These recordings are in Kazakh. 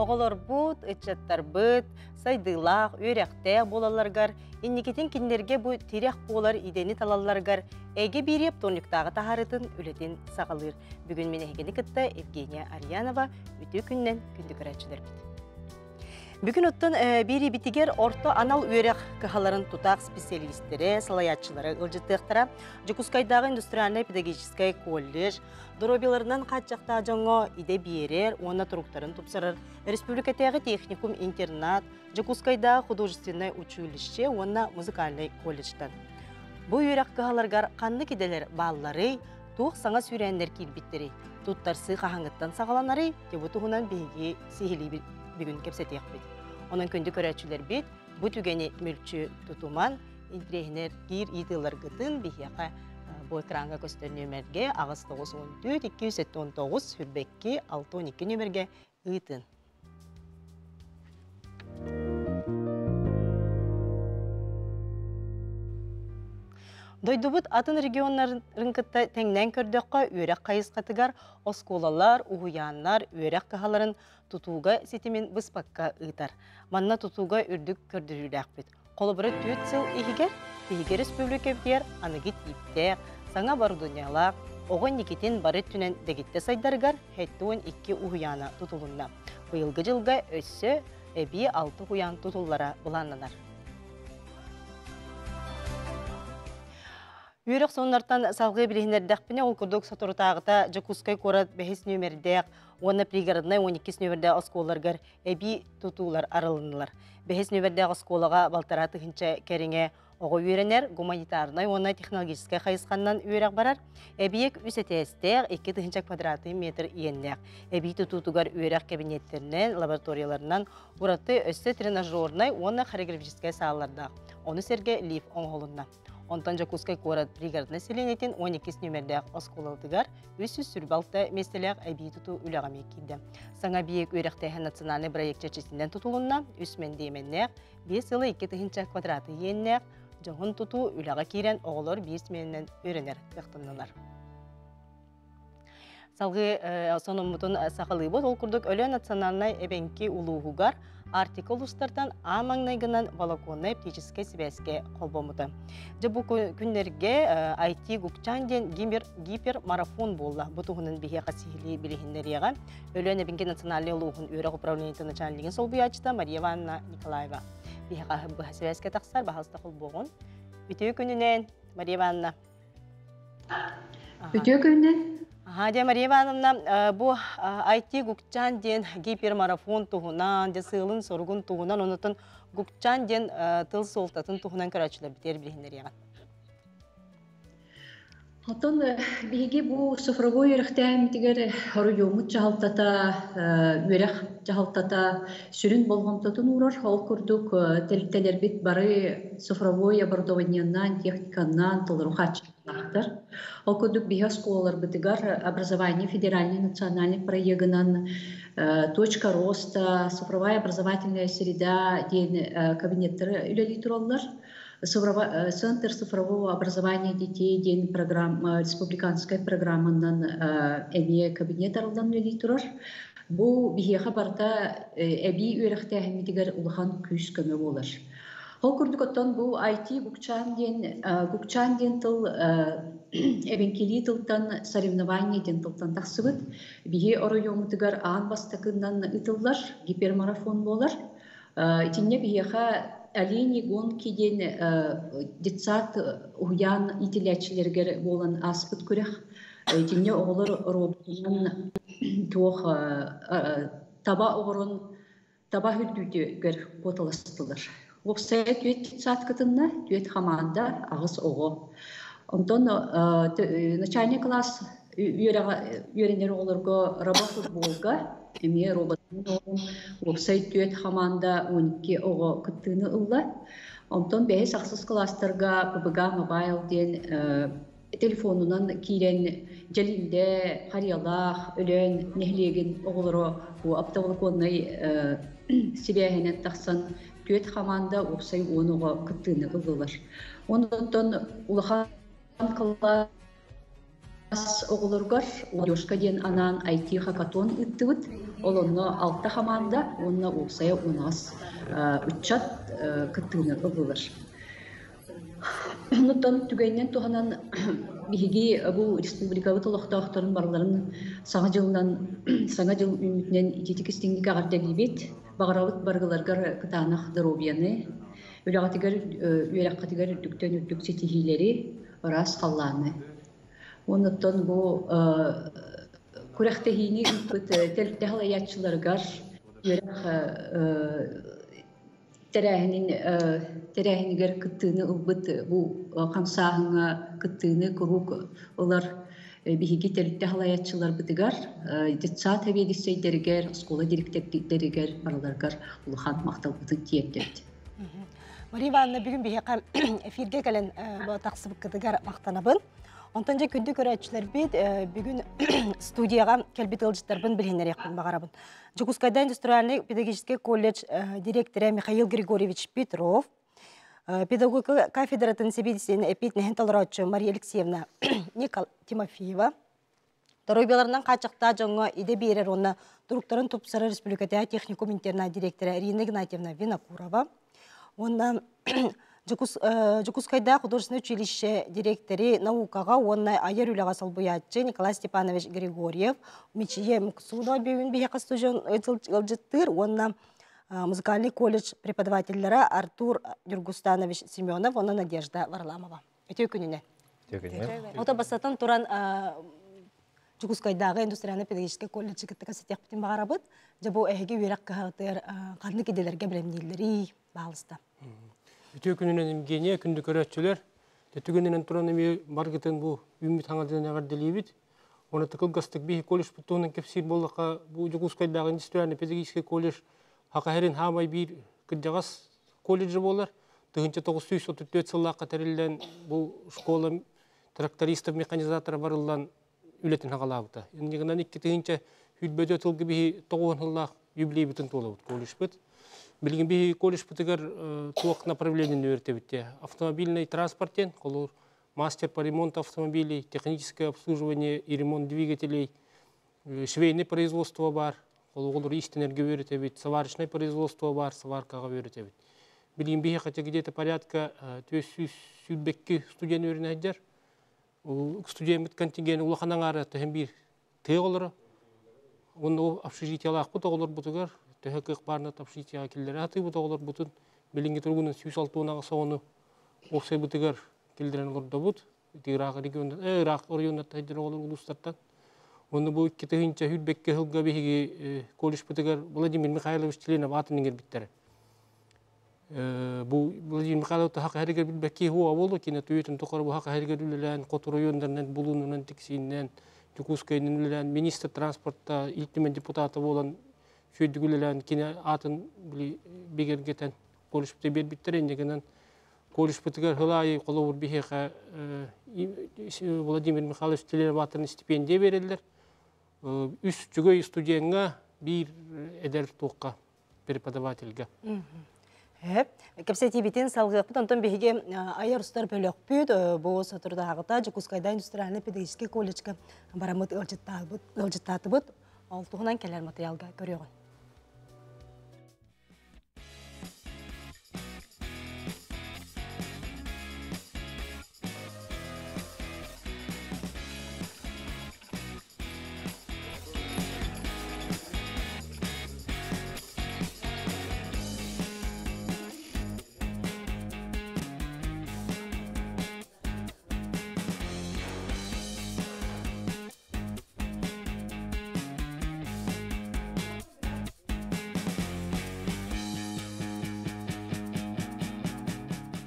Оғылар бұд, үтчаттар бұд, сайдылақ, өрәқтәк болаларғар, инникетін кинлерге бұ терек болар идені талаларғар, әге береп тонлықтағы тахарытын үлетін сағалыр. Бүгін мен әгені кітті Евгения Арьянова үті күннен күнді көрәтшілер біт. Бүгін оттан бері бітігер орта анал өрек кахаларын тұтақ специалистері, салаятчылары ұлжыттықтыра, Жукускайдағы индустриальный педагогический колледж, дұробеларынан қатшақта жоңы иде берер, оны тұруқтарын тұпсырыр, республикатағы техникум интернат, Жукускайдағы художественное училище, оны музыкальный колледжтан. Бұл өрек кахаларғар қанны кеделер баллары, туық саңа сүйрәнлер келбеттері, тұттарсы қағаңыттан сағаланары, деп тұғынан бейге сейхілі бүгін кепсетек бет. Onun күнді көрәтшілер бет, бұл түгені мүлчі тұтуман, интрехінер кир идылар ғытын бейхеға бұл экранға көстер нөмерге ағыз 914-279 сүрбекке 612 нөмерге ұйтын. Дойдубут атын регионнарын кытта тәңнән көрдөккө өрәк кайысқатыгар осколалар, угуяннар, өрәк кахаларын тутууга сетимен быспакка ыйтар. Манна тутууга үрдүк көрдүрүрәк бит. Колобуры 4 сыл ихигер, бихиге республика битер, аныгит иптер, саңа бардунялак, огон никитин бары түнен дегитте сайдаргар, хэттуын 2 угуяна тутулунна. Быйылгы жылга өссө эби 6 угуян тутуллара буланнанар. Үйрек соннартан салғы білігінердәқпіне ол күрдік сатырытағыта Жакускай корат 5 нөмердәқ, оны пригороднай 12 нөмердәқ осколарғар әбі тұтулар арылынылар. 5 нөмердәқ осколаға балтараты хінчә кәріңе оғы үйренер, гуманитарнай, оны технологическай қайысқаннан үйрек барар. Әбиек үсетестәқ 2 квадраты метр иеннәқ. Әбі тұтуғар үйрек кабинеттерінен, лабораторияларынан ұратты өсті тренажернай, оны хореографическай сағаларда. Оны серге лиф оңғолынна. Онтан Жакускай корат бригад населениетін 12 нөмердәқ осколалдығар өсі сүрбалты местеләқ әбей тұту үліғаме келді. Саңа биек өріқтәйі национальный проект чәчесінден тұтылынна, үсмен дейменнәқ 5 жылы 2 квадраты еннәқ, жоғын тұту үліға керен оғылар 5 менінен өрінер тұқтынылар. Салғы сонымытын сақылы бұд, ол күрдік өлі национальный әбенкі ұлуғығар артикл ұстартан амаңнайғынан волоконный птическай связке қолбомыды. Бұл күндерге IT Гукчанден гипермарафон болды. Бұтығының бейе қасихили білігіндеріға өлі әбенкі национальный ұлуғын өріқ управлениеті начальнигін сол бұячыда Мария Ивановна Николаева. Бейе қағы связке тақсар бағалысты қол болғын. Үтеу күнінен, Мария Ивановна. Үтеу күнінен? Hadя Мария Ивановна, bu IT Gukchan den гипермарафон туғынан, сылын сорғын туғынан, онытын Gukchan den тыл солтатын туғынан көрәтшілер бітер білігіндер еған. Алтын биги бу цифровой өрөктәмитигер хорuyomut жалтата, өрөк жалтата сүрүн болгонтотун урар хол курдук телтелер бит бары цифровой оборудованиянан, техниканан толрухачтар. Хол курдук бига школалар битигар образование федеральный национальный проектынан точка роста, цифровая образовательная среда ден кабинеттер үлели тураллар. Центр цифрового образования детей ден республиканской программанан эми кабинет аралдан үлели турар. Бу бихеха барда эби өрөктәһимитигер улахан күз көмө болар. Хол курдук оттон бу IT Гукчан ден тыл эбенкели тылтан соревнование ден тылтан тахсыбыт. Бихе оройомутыгар аан бастакындан ытыллар, гипермарафон болар. Итинне бихеха Алини гонки ден детсат уян итилячилергер болан аспыт көрек. Итинне оғылыр роботынан туох таба оғырын таба хүрдүйдегер боталастылар. Оқсая түйет детсат кытынна, түйет хаманда ағыз оғы. Онтон начальный класс үйренер оларға робот-футболға эме роботын оқсай түйет хаманда 12 оғы күттіні ұлла. Онтон бәйі сақсыз кластарға ПБГ мобайл ден телефонынан кейрен жалинде, қариялақ, өлен, нехлеген оғылыры аптаволоконный себәйінен тақсан түйет хаманда оқсай оныға күттіні ұллар. Онтон ұлыған қылла оғылырғар, Одёшка ден анан IT хакатон ыттыбыт, олонно алта хаманда, онна олсая унас үтчат кыттыны ылылыр. Онуттан түгәйнен туһанан биһиги бу республикабы толохтоохторун барларын саңа жыл үмүтүнен ититикистиңник агардагибит, багарабыт баргыларгар кытаанах здоровьяны, үлэгатыгар үөраккатыгар үттүктөн үттүк сетихилери орас халлааны. Онуттан бу күрәхтәһини үппет телтәһл аячыларгар үөрак Терәһинигер кыттыны ылбыт бу камсаһыңа кыттыны курук олар биһиги телтәһл аячылар бытыгар детсат хәбедиссәйдергер школа директорларыгар бараларгар улахан мактал бытын тиеттет. Мария Ивановна бүгүн биһига эфирге келен тақсыбык кытыгар мактанабын. Онтанжа күндү көрәчләр бит бүгүн студияга келбит ылжыттарбын билгенерекпин багарабын. Жукускайда индустриальный педагогический колледж директоры Михаил Григорьевич Петров, педагогика кафедратын себедисен эпитнехен талрачы Мария Алексеевна Никол Тимофеева, Торойбеларынан качакта жоңго иде берер онна Туруктарын Тупсары Республиката техникум интерна директоры Ирина Игнатьевна Винокурова, онна Жукускайда художественное училище директоры наукага онна айыр үліға салбуятчы Николай Степанович Григорьев, Мичие Муксуда бүйін бейхақа студион ылжыттыр, онна музыкальный колледж преподавательлері Артур Юргустанович Семенов, онна Надежда Варламова. Өте күніне. Ота басатын туран Жукускайдағы индустриальный педагогический колледжі кіттігі сетекпітін бағарабыд, жабу әйге үйрек қағытыр қадны кеделерге білемдейлері бағылысты. Bütün gününün geniye kündü köretçiler, tütügünün turanımı marketin bu ümit hangadığına gardeliyibit. Ona tıkıl gastık bir kolej putuğunun kefsir bollaka bu Jukускайдағы индустриальный педагогический колледж haqaherin hamay bir kıdjağız koleji bolar. Tığınca 934 sıllıqqa terilden bu şkola traktoristov mekanizatora barıldan ületin haqalabıta. Endigынан ikki tığınca hüdböde tılgı bir 9 sıllıq юбилей бүтін толабыт колледж бит. Билген би колледж битигер туак направлениени өйрөтөбүт. Автомобильный транспорттен, колор мастер по ремонту автомобилей, техническое обслуживание и ремонт двигателей, швейное производство бар, колор истенерге өйрөтөбүт, сварочное производство бар, сваркага өйрөтөбүт. Билген би где-то порядка 400 сүрбекки студент өйрөнөйдер. Студент контингент улаханаңары төһөн бир тыголор. Onu общежитиялах бут оголор бутугар төһөкөк барна общежития киллер аты бут оголор бутун билинге тургунун 106-нага сону оксай бутугар килдерен олордо бут Ирак регионда Ирак районунда тайдыр оголор улустардан onu bu iki tığınca hüdbekke hılga bihi колледж бутугар Владимир Михайлович Членов атының биттер. Bu Владимир Михайлович хак харигер билбекки хуа болду кине түйөтүн токор бу хак харигер үлелен котор райондарынан булунунан тиксинен Жукускайдын үлелен министр транспортта илтимен депутаты болан шөйдүгүлелен кине атын бегергетен колледж бербиттер эндегенен колледж бутугар хылай колобур бихеха Владимир Михайлович Членов атынан стипендия берелер. Үс жүгөй студентга бир эдер тоққа преподавательга. Кепсети битин салгыпты, онтон беге айыр устар бөлөк бүт, бу сатырдагыта Жукускайда индустриальный педагогический колледжге барамыт ылжыттатыбыт, алтугунан келер материалга көрөгөн.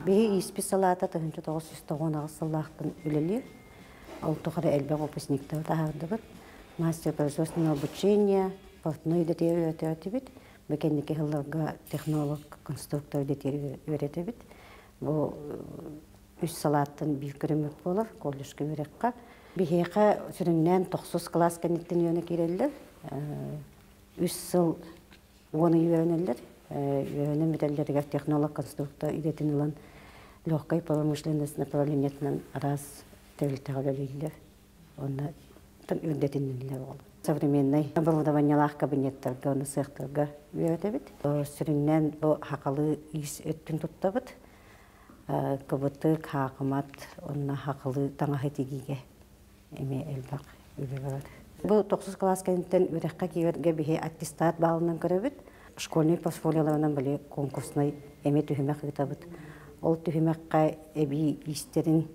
Беги исписалата 1990 сыллахтын үлели, алтухары элбе выпускниктер тахардыбыт, мастер производственного обучения, портной детери өтөтүбүт, мекеники хылларга технолог, конструктор детери өтөтүбүт. Бу үс салаттын бир көрөмөк болор, колледжге берекка. Бихека сүрүннен 9 класс кенеттен өөнө кирелдер. Үс сыл 10 өөнөлөр. Өөнө металлерге технолог, конструктор идетин легкой промышленности направлениятынан раз тәлтәгәлелер. онна тан үрдетиннилер ол. Современный оборудованиялах кабинеттерге оны сыктырга үйрөтөбүт. Сүрүннен бу хакылы ис өттүн туттабыт. Кыбыты хакымат онна хакылы таңахетигиге эме элбак үйрөбөт. Бу 9 класс кенттен үрөккө кийерге бихи аттестат балынан көрөбүт. Школьный портфолиоларынан биле конкурсный эме түһүмөк кытабыт. Ол түһүмөккө эби истерин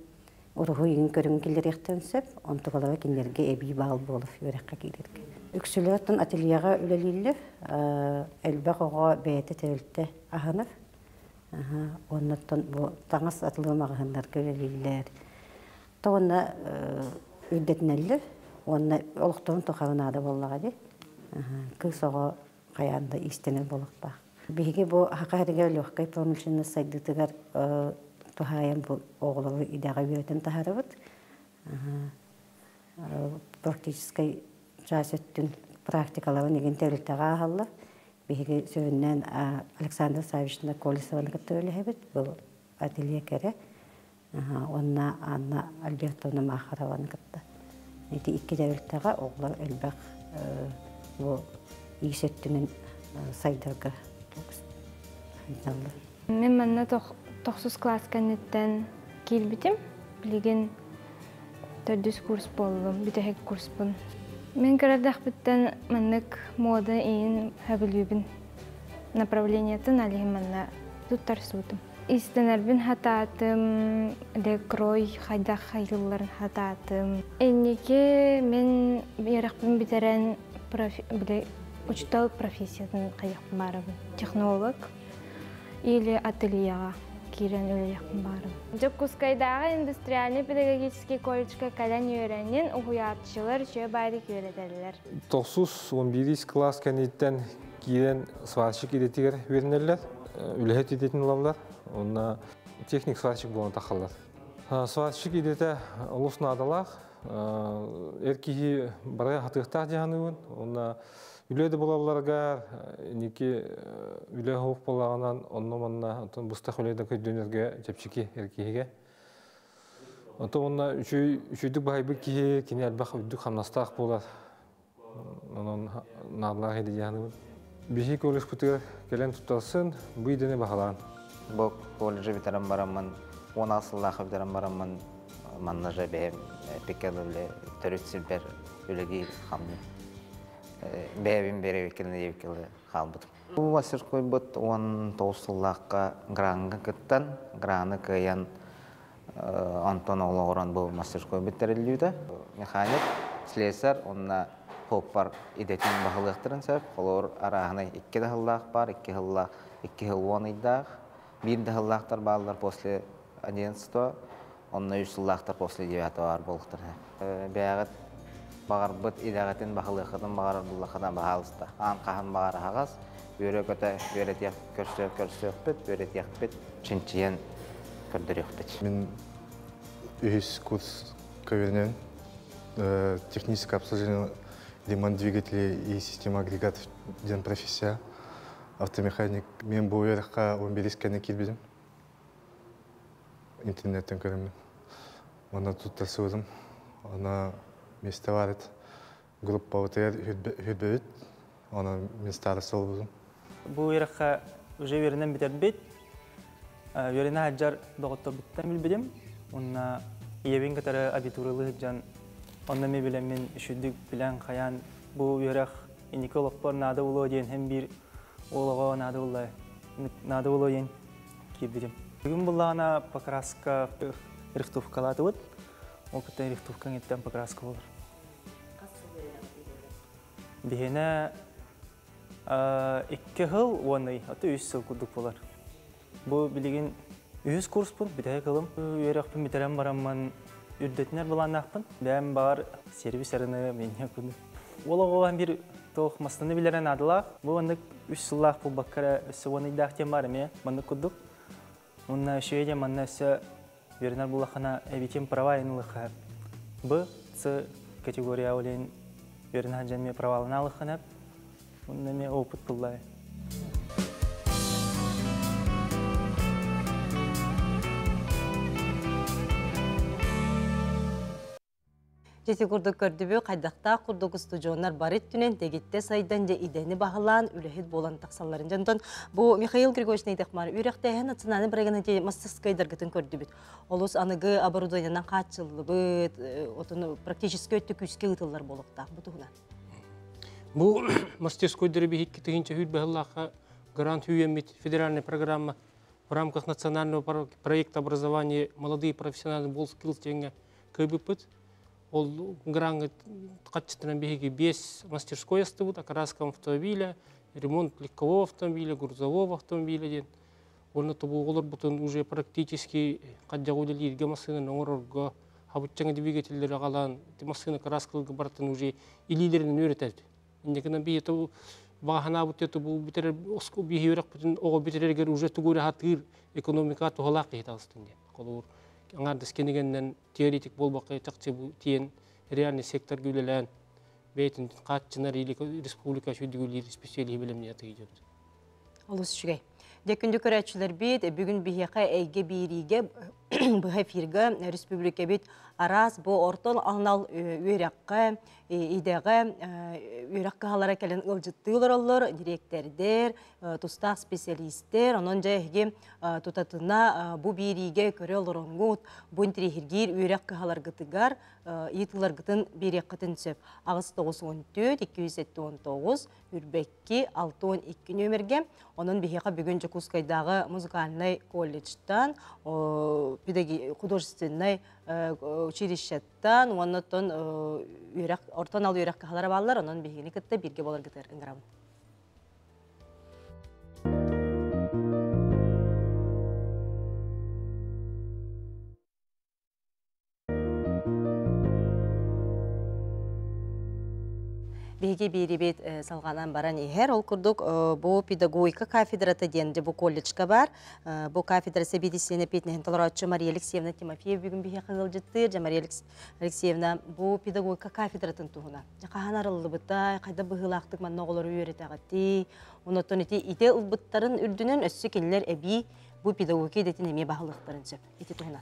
уруху иң көрүн килдеректен сөп, онтугалара киндерге эби бал болуп үрөккө кийерге. Үксүлөттөн ательега үлелилер, элбак ого бейте терилте аханып. Оннаттан бу таңас атылымагындар көрөлүлөр. Тоонна үрдетнеллер, онна олуктун тохарынада боллагади. Кысого каянда истенер болукпа. Биге бу хакайдыга лёгкой промышленный сайдытыгар тохаян бу оглору идага бөтен тахарыбыт. Практической частьтын практикаларын деген терилтага ахалла. Биге сөйүннен Александр Савична Колесованы көтөрүлөбүт. Бу ателье кере. Онна Анна Альбертовна Махарованы кытта. Эти икки терилтага оглор элбак бу ийсеттинин сайдарга. Мен манна 9 класс кеннеттен килбитим. Билген 4 курс болдум, битек курс бун. Мен карадах биттен маннык мода ин хабилүбин направлениятын алихим манна туттар сутум. Истенербин хататым, декрой хайдах хайылларын хататым. Эннеке мен яракпын битерен учтал профессиядан каяк барабын. Технолог или ательега кирен өлөк барым. Жокускайдагы индустриальный педагогический колледжга калан үйрөнүн угуятчылар жөө байды үйрөтөлөр. 9-11 класс кенеттен кирен сварщик идетигер үйрөнөлөр, үлөһөт идетин алалар. Онна техник сварщик болон тахаллар. Сварщик идете улусна адалах, эркиги барая хатыктар жааныбын. Онна үлөдө болаларга ники үлө хоп болаганан онноманна отон бустак үлөдө көйдөнөргө жепчики эркиге. Онна үчүдүк байбы ки кини албак үдүк хамнастак болар. Онон надлар эди жааныбын. Бихи колледж бутугар келен тутталсын, бу идене бахалан. Бу колледжи битерен барамын, 10 асыллах битерен барамын, манна жабе пекелле төрүтсүбер үлөги хамны. Бәбин бере векилне евкиле халбыт. Бу мастерской бут 19 сыллакка гранга кыттан, граны кыян Антон Ологорон бу мастерской битерилүүдө. Механик, слесарь, онна хоппар идетин бахылыктырын сөп, олор арахны 2 хыллак бар, 2 хыллак, 2 хыллон иддак, 1 хыллактар балдар после 11, онна 3 хыллактар после 9 бар болуктар. Бягат багарбыт идагатын бахылыктын багарбылыкына баалыста. Анкахан багар агас, бөрөкөтө бөрөтөк көрсөкпөт, бөрөтөкпөт, чинчиен көрдөрөкпөт. Мен үз курс көвернен техническое обслуживание ремонт двигателей и система агрегатов ден профессия. Автомеханик. Мен бу жерге 11 кенне кирбедим. Интернеттен көрөмүн. Аны туттар суудум. Аны месте барыт. Группа отер хүбөт. Аны мен староста болдум. Бу жерге уже вернен битербит. Верена хаджар доготто биттен билбедим. Онна иевин катары абитуралы жан онна ме билем мен үшүдүк билен каян бу жерек иникологпор нада улоо ден hem bir олого нада улоо ден кирдирим. Бүгүн булана покраска рихтовкалаты вот. Ол кытта рихтовкаң еттен покраска болор. Бихене 2 жыл оной, аты 3 жыл курдук болар. Бу билеген 100 курс бул, битек кылым. Үйрөкпүн битерем барамман, үрдетинер буланакпын. Бәм бар сервистерине мене күнү. Олого бир тох мастаны билерен адылак. Бу андык 3 жыллак бул баккара сөөнү дактен бар эме, маны курдук. Онна шеде маннасы вернер булахана эбитем права инлыха. Б, С категория олен вернер жаме правалыналыхана. Онна ме опыт буллай. Тети курдук көрдүбү кайдакта курдук студионнар барыт түнен тегитте сайдан же идени багылаан үлехит болан таксалларын. Жантон бу Михаил Григорьевич нейдекмар үректеген национальный бригана же мастерскайдаргытын көрдүбүт. Олус аныгы оборудованиянан каатчылыбыт, отуну практически өттү күскө ытыллар болуктак бутугуна. Бу мастерскойдары бихит китигинче хүт бахыллаха грант үйемит федеральная программа в рамках национального проекта образования молодые профессиональные болскилс теңе көбүппүт. Ол грант качественно беги 5 мастерской астыбыт, окраска автомобиля, ремонт легкового автомобиля, грузового автомобиля ден. Оны тобу олар бутун уже практически каддагуделер ирге машина оңорорго хабытчаңа двигательдер агалан машина краскалыгы бартын уже илилерин өйрөтөт. Индекенен бии тобу багана бутету бу битер оску бии өрөк бүтүн ого битерергер уже тугура хатыр экономика тухалак кайталыстын ден. Колор аңардыс кенегеннен теоретик болбақай тақчы бұл тиен реальный сектор күлелән бейтін қатчынар или республика шүйдігілер специалии біліміне аты едет. Олыс жүгей. Декүнді көрәтшілер бейт, бүгін бейеқа әйге бейриге бұға фирға республика бейт арас бұл ортол аңнал өйраққа, идеға өйраққа халара кәлін ұлжыттығылар олар, директордер, тұстақ специалистер, онын жәйге тұтатына бұл бейриге көрі олар оңғыт, бұн тірехіргер өйраққа халар ғытығар, етілар ғытын бейрек қытын сөп. Ағыз 914-279, үрбәкке 612 нөмерге, onun бейеқа бүгін Жакускайдағы музыкальный колледжтан, художественный училищеттан, оннотон ортан ал үйрек қалары балылар, onun бейгені кітті бірге болар кітер ұңғырабын. Беге беребет салғанан баран ехер, ол күрдік бұл педагогика кафедраты денді бұл колледжка бар. Бұл кафедра сәбедесіне петнеген таларатшы Мария Алексеевна Тимофеев бүгін бейе қағыл жыттыр. Мария Алексеевна бұл педагогика кафедратын туғына. Қаған арылы бұттай, қайда бұғылақтық манна оғылар үйерет ағатты. Онаттан ете ұлбыттарын үрдінен өссі келілер әбей бұл педагогика едетін әме бағылықтарын сөп. Ете туғына.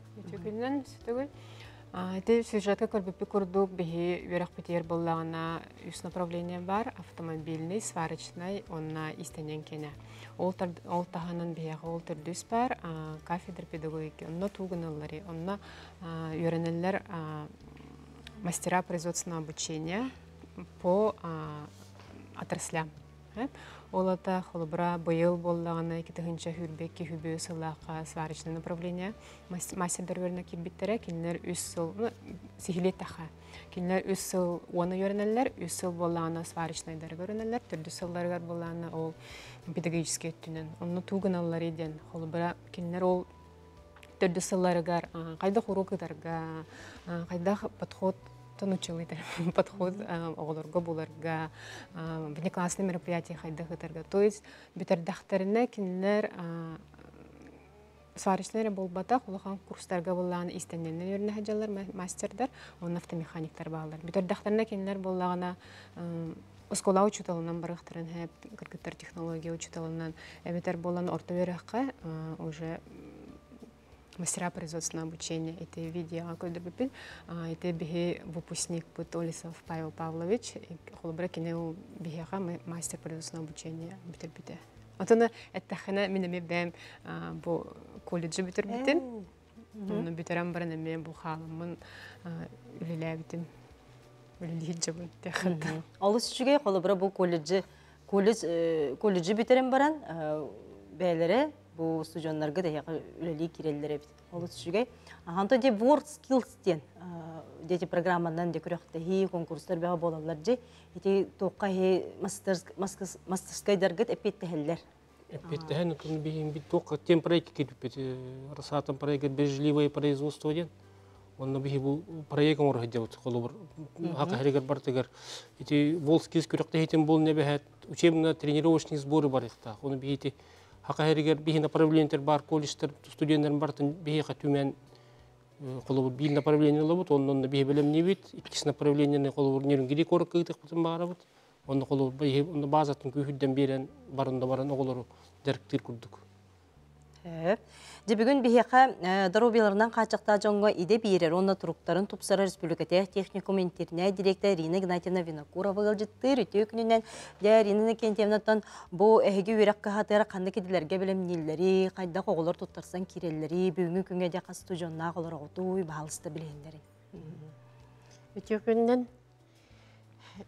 Это сюжетка көрбеппи курдук бихи верах петер боллағына үс направление бар, автомобильный, сварочный, онна истенен кене. Ол тағанын бияғы ол түрдіс бар, кафедр педагогики, онна туғыналары, онна үйренелер мастера производственного обучения по отраслям. Олата холобра бойыл боллағына кетігінші хүрбекке хүбі сылаққа сварочный направление. Мастердар өріне келбеттері, келінер үс сыл, сихилет тақа. Келінер үс сыл оны өрінелер, үс сыл боллағына сварочныйдар өрінелер, түрді сылларғар боллағына ол педагогический өттінен. Оны туғын алылар еден. Холобра келінер ол түрді сылларғар, қайда құрукыдарға, қайда подход училытер, подход оғыларға боларға, внеклассный мероприятие қайда ғытарға. То есть, бүтердақтарына кенілер сварочнары болбата, құлыған курстарға болағына истенненен өріне хаджалар, мастердар, оны автомеханиктар бағалар. Бүтердақтарына кенілер болағына Оскола учуталынан барықтарын, кіргіттар технология учуталынан, әбетер болағына орта өріққа уже мастера производственного обучения. Это видео, это бихи выпускник Олесов Павел Павлович, холобрекинеу бихиха мастер производственного обучения битер-бите. Вот она, это хана минами бэм бо колледжи битер-бите. Но битерам баранами бухалам, улилябитим, улилиджабын теханта. Олыс үшіге холобра бұл колледжи битерем баран, бәлері, bu stüdyonlarga da üleli kirellere bit. Olus şüge. Hanta de word skills den. Deti programmandan de kuraqta hi konkurslar bağa bolallar je. Eti toqqa hi masterskaydargat epette heller. Епетте hen kun bir toqqa tem проект кетип расатан проект бережливое производство ден. Онна бихи бу проект орга жабыт колубur. Хака херегер бартыгар. Эти волскис kuraqta хетем бол небехет учебно-тренировочный сборы бар ихта. Оны бихи Хакаһергер бихи направлениялар бар, колледждер студенттер бартын бихи төмен колубур бил направление лабыт, оннан бихи белем небит, иккис направлениене колубур нерин гири корак кытык бутун багарабыт. Онда колубур бихи онда базатын күйүдден берен барында баран оголору дерктер курдук. Жебігін бейеқа дұрубелерінен қачықта жоңға иде бейерер, онна тұруқтарын Тупсара Республикате техникум интерне директор Ирина Игнатьевна Винокурова ғылжыттыр. Үті өкінінен Ирина Кентьевнатан бұл әйге өрек қағатары қанды кеділерге білімнелері, қайда қоғылар тұттарсан керелері, бүгінгі күнге де қасты жонна қолар оғытуй, бағалысты білендері. Үті өкінінен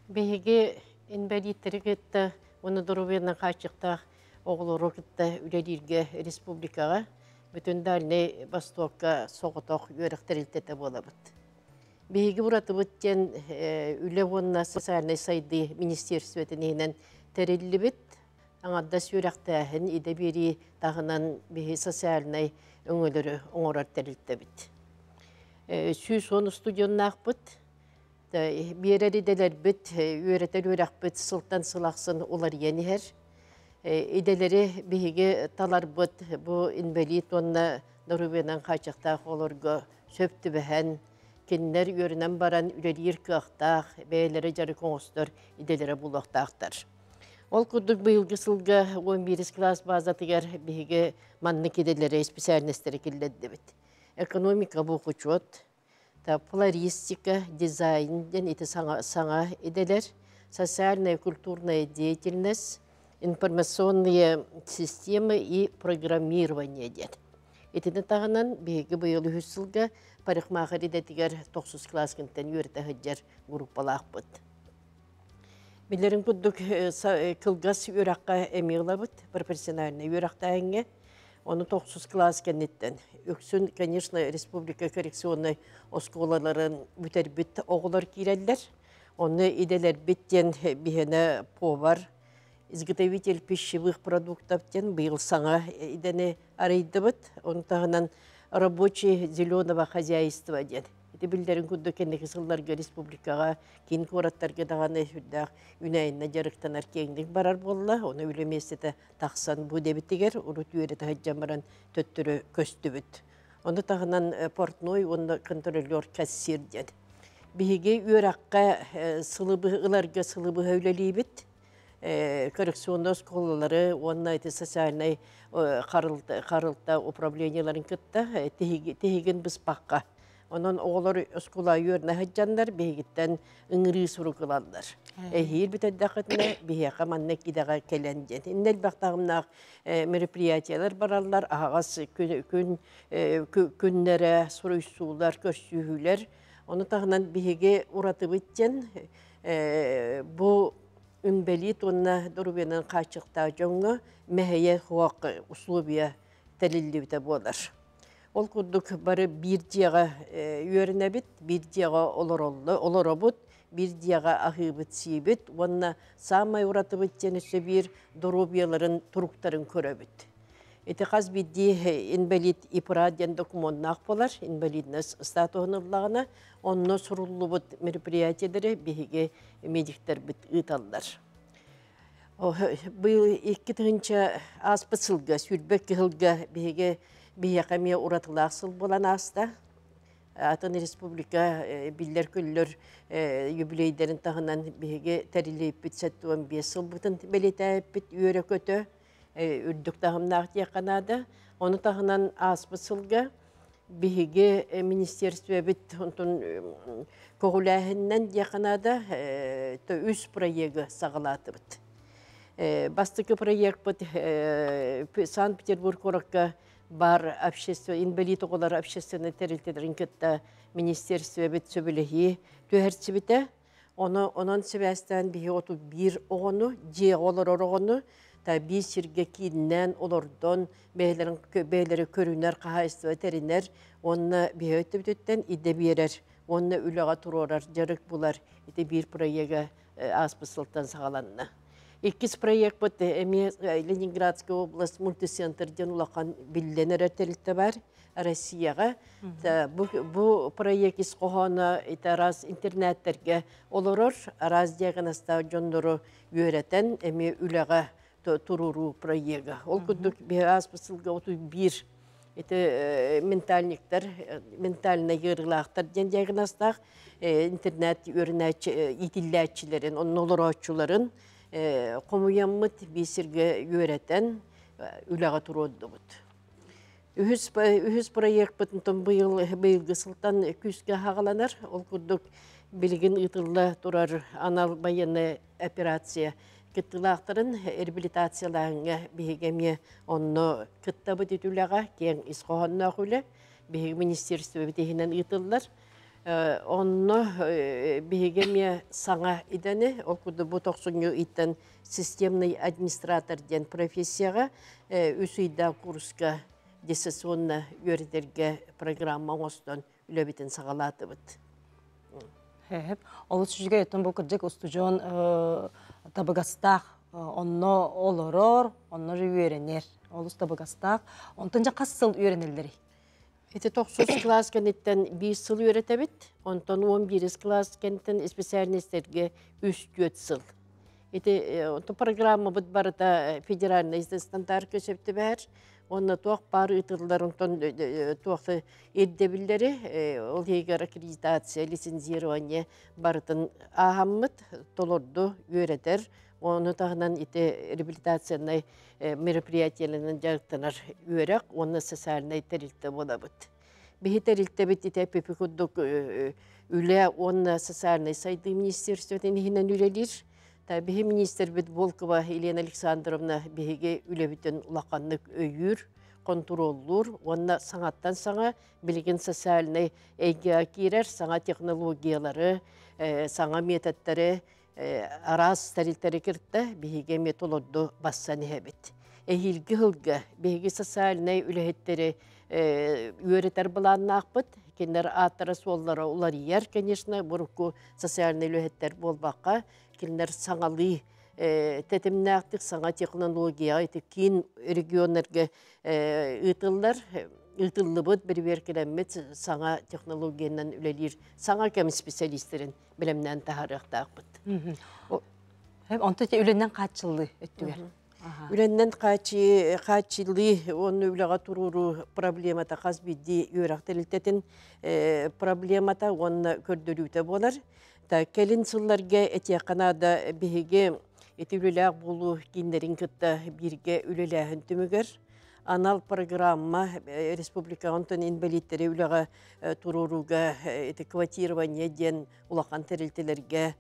бейге инвалидтері кетті, оны дұрубелерінен қачықта оғылары кетті үлелерге республикаға. Bütün Дальний Востокка соғытоқ өріқтерілтеті бола бұд. Бейгі бұраты бұттен үлі онына социальный сайды министерстветінен тәрелі бұд. Аңадда сөріқтәхін иде бері тағынан бейгі социальный өңілері оңырар тәрілті бұд. Сүйс оны студионнақ бұд. Берері делер бұд, өретел өрақ бұд, сылтан сылақсын олар енігер. İdeleri bihi talar bud bu invalid onna Norvegiyadan kaçıqtaq olurga söptü behen kinler görünen baran ülelir kıqtaq beyleri jarı kongstor idelere bulaqtaqtar. Ol kurduk bu yılgı sılga 11 klas bazatıgar bihi mannik idelere spesialistleri killedi bit. Ekonomika bu kuçot ta floristika, dizayn den iti sana ideler, социальная культурная деятельность, информационные системы и программирование дед. Этini тағынан бейгі бұйылы хүсілгі парықмағыр едетігер 9 класс кінттен өрті ғыджар группалақ бұд. Білерін күдік кылгас өраққа әмеғла бұд, профессиональный өрақта әңге. Оны 9 класс кәнеттен. Өксін, конечно, республика коррекционный осколаларын бүтер бүт оғылар кейлелер. Оны иделер біттен бігені повар, изготовитель пищевых продуктов тен был саңа идене арайды быт, он тағынан рабочий зеленого хозяйства ден. Эти билдерин күдді кеннеки сылларга республикаға, кейін кораттарга дағаны хүддақ үнайынна жарықтан аркеңдік барар болла, оны үлеместеті тақсан бұ дебіттігер, ұрут үйреті хаджамаран төттірі көсті бүт. Оны тағынан портной, оны контролер кассир ден. Биге үйраққа сылыбығыларга сылыбы өйлелей бит, коррекционный школалары, онна эти социальный қарылта управленияларын кітті, тегін біз баққа. Онан оғылар школа үйеріне хаджандар, бейгіттен үңірі сұрықылалар. Хейір бітәддақытына бейеқа маннек идаға келенден. Иннел бақтағымнақ мероприятиялар баралар, ағас күннері, сұрыйсулар, көшсүйілер. Оны тағынан бейге ұраты біттен, бұл үнбелит онна дұрубенен қачықта жоңы мәхейе хуақ условия тәлілі біті болар. Ол күрдік бары бір дияға үйеріне біт, бір дияға олар обыт, бір дияға ағы біт сейбіт, онна самай ұраты біттен үсі бір дұрубияларын тұрықтарын көрі біт. Эти қаз бидді инвалид ипраден документнақ болар, инвалиднес статуғынылағына, онны сұрулы бұд мероприятиялары бейге медиктер біт ұйталдар. Бұл 2-тігінші аспы сылға, сүрбек кіғылға бейге бейеқамия ұратылақ сыл болан аста. Атын республика биллер күллер юбилейдерін тағынан бейге тәрілейіп біт 15 сыл бұтын белетәйіп біт үйері көті. Үрдік тағымнақ деқанады. Оны тағынан аспы сылға бейге министерстве біт көғіләхіннен деқанады үз проегі сағылаты біт. Бастықы проект бұт Санкт-Петербург ораққа бар инвалид оғылар общественный территорияларын кетті министерстве біт сөбілігі түйәртсі біті. Онын себәстен бейге 31 оғыны, же олар оғыны, bir sirge kinden olurdun, beyleri körünler, kahayıstı veteriner, onunla bir ötü bütütten ide birer, onunla ülağa turorar, jarık bular, ide bir projeye aspı sıltan sağlanına. İkiz projek bu, Leningradski oblast multicenterden ulaqan billener ötelikte var, Rusiyaga. Bu projek iskoğana itaraz internetlerge olurur, arazdiyaganasta jonduru yöreten, ülağa tururu proyega. Ol kürdük bir az pısılga 31 mentalna yığırlaqtar jendiyagınastaq internet ürünəç itilləçilərin, onun oluraççıların qomuyanmıt bir sirge yöreten ülağa turoddu bud. Үхіс проект бұтынтын бұйылғы сылтан күске хағаланар. Ол күрдік білген ұтылы тұрар анал байыны операция. Кіттілақтырын реабилитациялағыңа бігеме онны кіттабы түтіліға кен исқоғанна құлы. Бігі министерство бітігінен ұтылылар. Онны бігеме саңа идәні, ол күрді бұл тоқсынғы иттен системный администратор ден профессияға үсүйді курска диссессионна үйердерге программа оңостон үләбітін сағалаты бұд. Олыс жүзге еттен бұл кірдік ұстыжон табығастақ, онно олорор, онно үйеренер. Олыс табығастақ, онтынша қас сыл үйеренелдері? Эти 9 класс кенеттен 5 сыл үйретебет, онтон 11 класс кенеттен специальностерге 3-4 сыл. Эти программа бұд барыта федеральный стандар көсепті бәр, оны тоқ бар ұтылдар, онтон тоқты еддебілдері, ол егер аккредитация, лицензирование барытын ағаммыд, толорду үйретер, оны тағынан реабилитацияны мероприятияларын жарықтанар үйерек, оны социальный тәрілті бола бұд. Бейі тәрілті біт пепі күддік үлі, оны социальный сайды министерстветін ехінен үлелер. Бейі министр біт Волкова Елена Александровна бейге үлі бітін ұлақанлық өйір, контроллур, оны саңаттан саңа білген социальный әйге керер, саңа технологиялары, саңа методтары, араз тәрілтері кіртті, бейге методды бассан ебет. Әйілгі ғылғы, бейге социальный үліхеттері үйретер бұланын ақпыт, кендер аттары соллары олар ер, конечно, бұрыққы социальный үліхеттер болбаққа, кендер саңалы тәтімнәқтік саңа технология, кейін регионерге ұтылдар, ұтылы бұд бір беркелемет саңа технологиянан үлелер, саңа кәмі специалистерін білімнен тағарықтақ бұд. Онты үленнен қатшылы өттігер? Үленнен қатшылы, оны үліға тұруру проблемата қаз бидді үйрақтырылтетін проблемата, оны көрділуті болар. Кәлін сылларға әтеқанада бігеге үліләғ болу кендерін күтті бірге үліләғін түмігер. Анал программа республика онтан инвалидтері үліға тұруруға квотирование ден ұлақан тәрілтелерге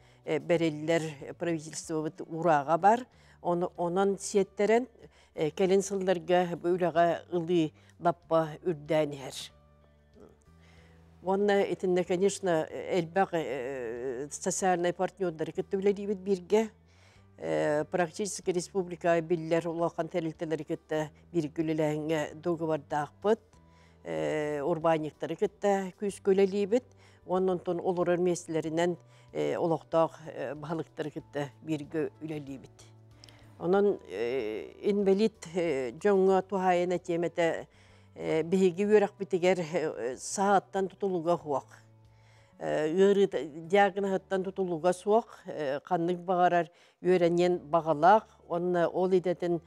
бәрелілер правительство ұраға бар. Онын сеттерін кәлін сылларға үліға ұлы лаппа үрдәнер. Онна этинне, конечно, элбак социальный партнердар кеттүләри бит бирге практически республика биллер улахан тәрилтеләр кетте биргүлеләңгә договордакпыт, урбаниктар кетте күз көләли бит, оннан тон олор месләреннән олоктак балыктар кетте бирге үләли бит. Онан инвалид жоңга тухайына темете беги үрәк битегер сааттан тутулуга хуак. Үрі диагнозтан тутулуга суак, қанның бағарар өрәнен бағалақ, оны ол едетін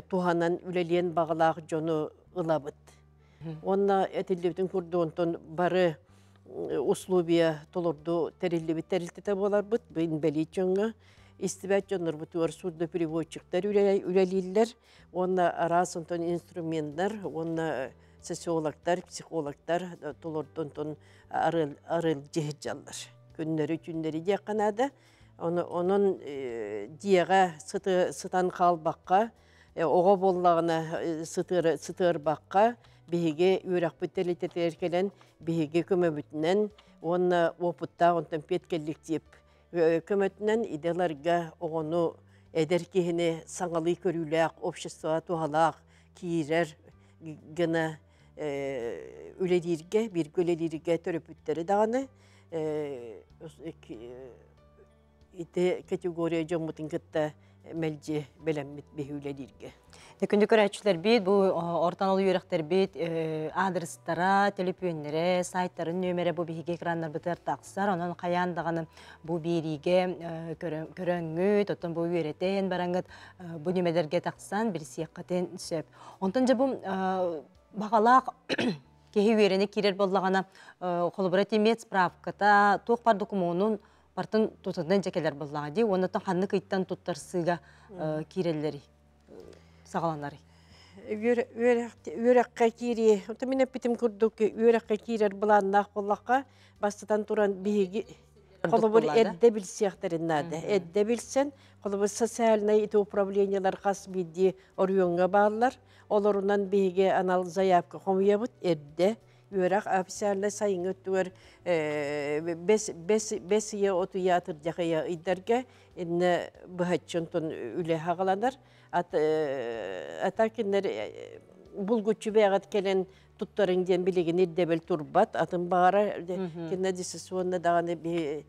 туханан үлелен бағалақ жоны ылабыт. Оны әтілдептің күрді онтон бары условия толырды тәрілтеті болар бұд, бұйын бәлет жоңға. Истибәт жоныр бұтуар сурды переводчиктар үлелейлер, оны арас онтон инструменттар, оны социологтар, психологтар толордон арыл жехджаллар. Күннері де қанады. Onun diğe sıtan kalbakka, oğa bollağına sıtır bakka, bihige ürak bütelitet erkelen, bihige kömöbütünen, onu oputta, ondan petkellik deyip, kömötünen idelarga oğunu ederkehine sangalı körülük, общество tuhalak, kirer, gına üledirge, bir göledirge töröpütleri dağını, ite kategoriya jamutun kıtta melci belemmet behüledirge. Күндік көрәтшілер бейт, бұл ортаналы үйректер бейт, адрестара, телефонлері, сайттарын нөмері бұл бейге экрандар бұтыр тақсар, оның қаяндағаны бұл бейриге көріңгі, тоттын бұл үйретен бараңғыт бұл нөмелерге тақсан бір сияққатын сөп. Онтан жа бұл бағалақ кеге үйрені керер болағана қолыбыра темет справката, тоқ бар документын бартын тұтындан жекелер болаға дей, онытын қанны күйттен тұттар сыға керелері. Сағаланары. Үйрәккә кири. Ота мен битим күрдүк үйрәккә кирер буланнак буллакка бастан туран биги колобур эдде билсияхтарыннады. Эдде билсен колобур социальный ите управлениялар хас бидди орюнга баалар. Олорунан биге анал заявка комуябыт эдде үйрәк официальный сайын өттүгөр бес ие оту ятыр жакая идерге инне бахаччонтон үле хагаланар. Атакинер булгучу бегат келен туттарын ден билеген иддебел турбат атын багара кине дисессионна даганы би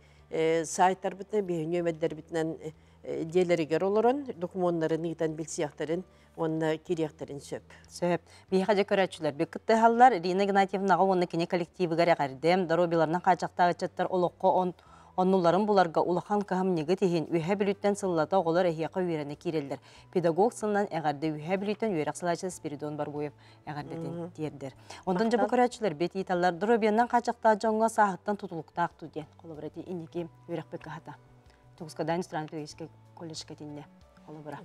сайттар битен би нөмөддер битен делеригер олорон документтарын итен билсияктарын онна кирияктарын сөп. Сөп. Бейхаджа көрәтшілер. Бекітті халлар Ирина Геннадьевнаға оны кене коллективігер әғардем. Даробиларынан қачақтағы чаттар олыққа оннуларын бұларға улахан қағым неге тейін үйе біліттен сыллата оғылар әйеқа үйеріне керелдер. Педагог сылынан әғарды үйе біліттен үйерек сылачы Спиридон Барбоев әғардетін дердер. Ондан жабы көрәтшілер бет еталар Даробияннан қачақтағы жоңға сағыттан тұтылықта ақту ден. Қолыбыраты инеке үйерек бек қағата. Тұғысқа дайын стран педагогический колледж кәтінде. Қолыбыра.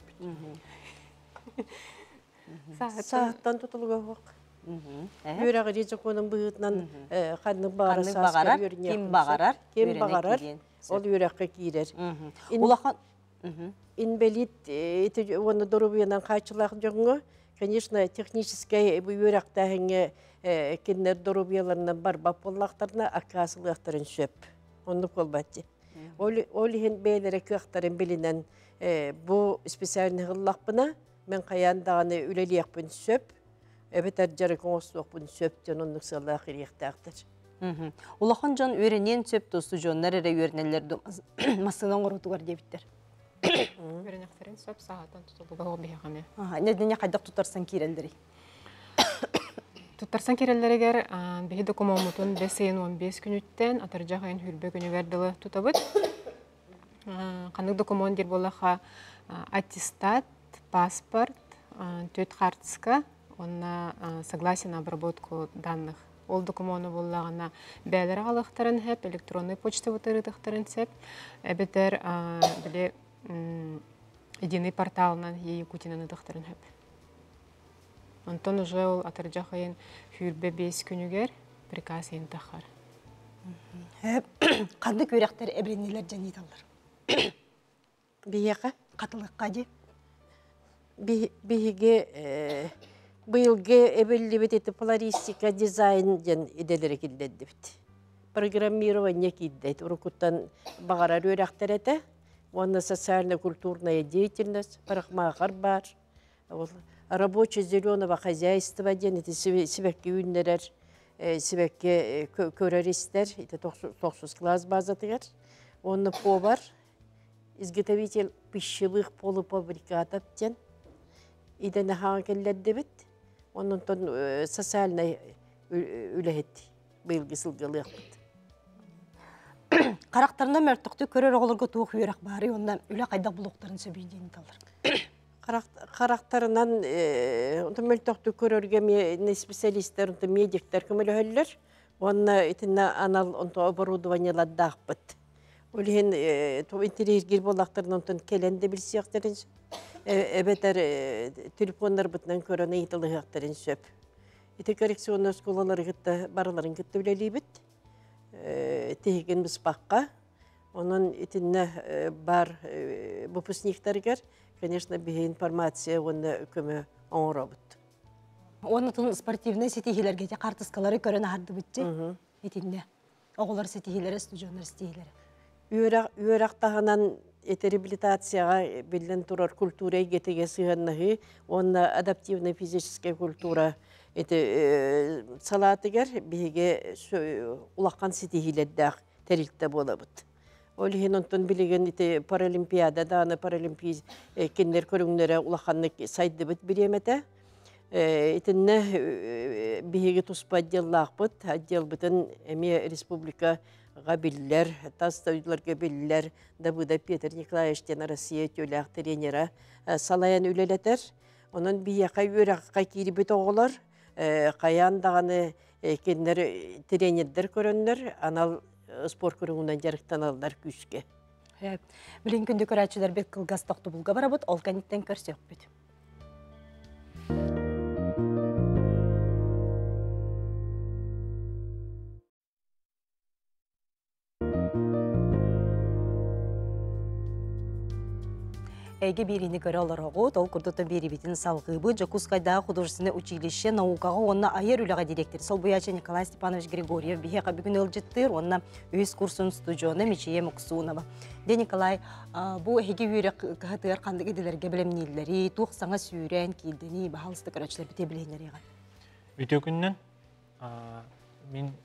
Сағыттан тұтылға оқ. Үйрәғі ризықоның бұғытынан қанның бағарар, кем бағарар, ол үйрәққа кейдер. Улахан инвалид, оны дұрубиянан қайчылағын жоңғы, конечно, техническай үйрәқтәңе кендер дұрубияларынан бар бап боллақтарына ақасылықтарын сөп. Оны қолбатты. Ол ен бәйлері көқтарын білінен бұл специальный ғыллақпына мен қаяндағаны үлелияқпын сөп, әбетер жары коңыстуақпын сөптен онық сылға қириқтақтыр. Улахан жан өренен сөп досту жонлар әрі өрнелерді масынан ғырутуғар дебіттер. Өренектерін сөп сағаттан тұтылуға ол бейғаме. Недене қайдақ тұтарсан керелдері? Тұттарсан керелдерігер бейді комомутын 5-15 күн үттен атыржа қайын хүрбе күні верділі тұтабыд. Қандық документер болаға аттестат, паспорт, төт карточка, онна согласие на обработку данных. Ол документы боллағына бәлер алықтарын хеп, электронный почта вытырытықтарын сеп, әбетер біле единый порталынан ей кутинаны дықтарын хеп. Онтон уже ол атыржа қайын хүрбе 5 күнігер приказ ең тақар. Қанды көректер әбіренелер және талдар? Бейеға? Қатылыққа де? Бейге бұйылғы әбелі бететі поларистика дизайн ден иделері келдеді бет. Программирование келдеді. Урукуттан бағарар өрәқтер әті. Оны социально-культурная деятельность, парақмағар бар. Рабочее зеленого хозяйства ден, это себекке үйіндерер, себекке көреристер, это 9 класс базатығар. Оны по бар. Изготовитель пищевых полуфабрикатов ден. Идені хаң келдеді бет. Onun sosyalne ülehetti. Bilgi sılgılıq bit. Qaraqtarına mərtüqtü körər oğulurga tuğ үйрək bari, ondan üle qaydaq buluqların söbeydiğini talır. Qaraqtarından mərtüqtü körərge spesialistler, medikler kümülü höller. Onun itinə anal оборудованиялар dağ bit. Olihin interyer gir bolaqtarından kelende bilsiyaqların Эбетер телефондар бітінен көріне етіліғақтарын сөп. Еті коррекционный сколалары ғытты барыларын ғытты білелей біт. Тегін біз баққа. Оның етіне бар выпускниктаргер, конечно, бе информация оны көмі оңыра бұд. Оны тұн спортивный сетихилерге де қартысқалары көріне арды бітті. Етіне. Оғылар сетихилері, студионар сетихилері. Үйрақтағынан реабилитацияға білден тұрар культурай кетеге сығаннағы, оны адаптивный физическая культура салатығар бейге ұлаққан сетихилердәқ тәрілтті бола бұд. Ол ең онтын білеген паралимпиада, даны паралимпиз кендер көріңдері ұлаққанлық сайды бұд біреметі. Итінне бейге тұспа отделлақ бұд, отдел бұдын әме республика Габиллер, тастаудларга биллер, да буда Петр Николаевичтен Россия төләк тренера салаян үлелетер. Onun бияқа өрәққа кирибет оғылар, қаяндағаны кендер тренердер көріндер, анал спорт көріңінен жарықтан алдар күшке. Білін күнді көрәтшілер бек қылғас тоқты бұлға барабыд, ол кәнеттен көрсек бет. Эге биrini көрі оларығы, тол күрдіті беребетін салғыбы, Жакускайдағы художественное училище наукаға онна айыр үліға директор. Сол бұяча Николай Степанович Григорьев бігеға бүгін өлжеттір, онна өз курсын студионы Мечие Муксунова. Де Николай, бұл әге үйрек қағытығар қандық еділерге білімнелері, туқ саңа сүйрен кейдені, бағалысты көрәтшілер біте білейнер еға. Өте күннен мен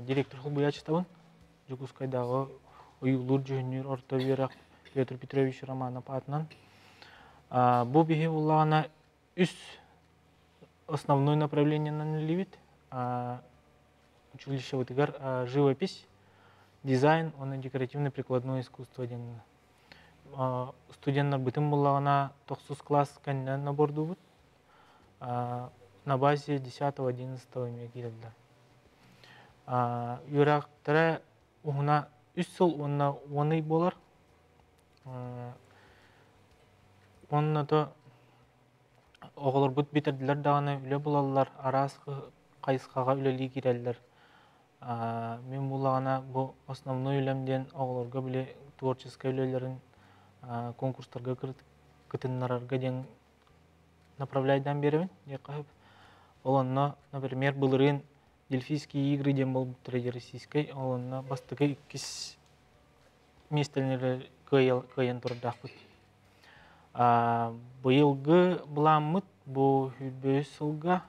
директор қыл бұячыстауын, Жакускайдағы ұйылыр жүйінер орта үйрек Петр Петрович Романов атынан. Бұл беге олағына үс основной направление налевит. Училище вытыгар живопись, дизайн, он декоративно-прикладное искусство. Студенттер бітім болағына 9 класс кәннен наборду бұд. На базе 10-11 мегелді. Юрақтары оғына үс сыл оны болар. Онна да оғылар бұд битерділер дағаны үлі болалар, арасқы қайысқаға үлелі керелдер. Мен болағына бұл основной үлемден оғыларға біле творческая үлелерін конкурстарға күтінлерарға ден направляйдан беремін. Оланна, например, бұлырын дельфийские игры ден бол бұттыры российской, оланна бастығы 2 местелері көйен тұрдақ бұд. Бұйылғы бұламыд бұл үлбөз сылға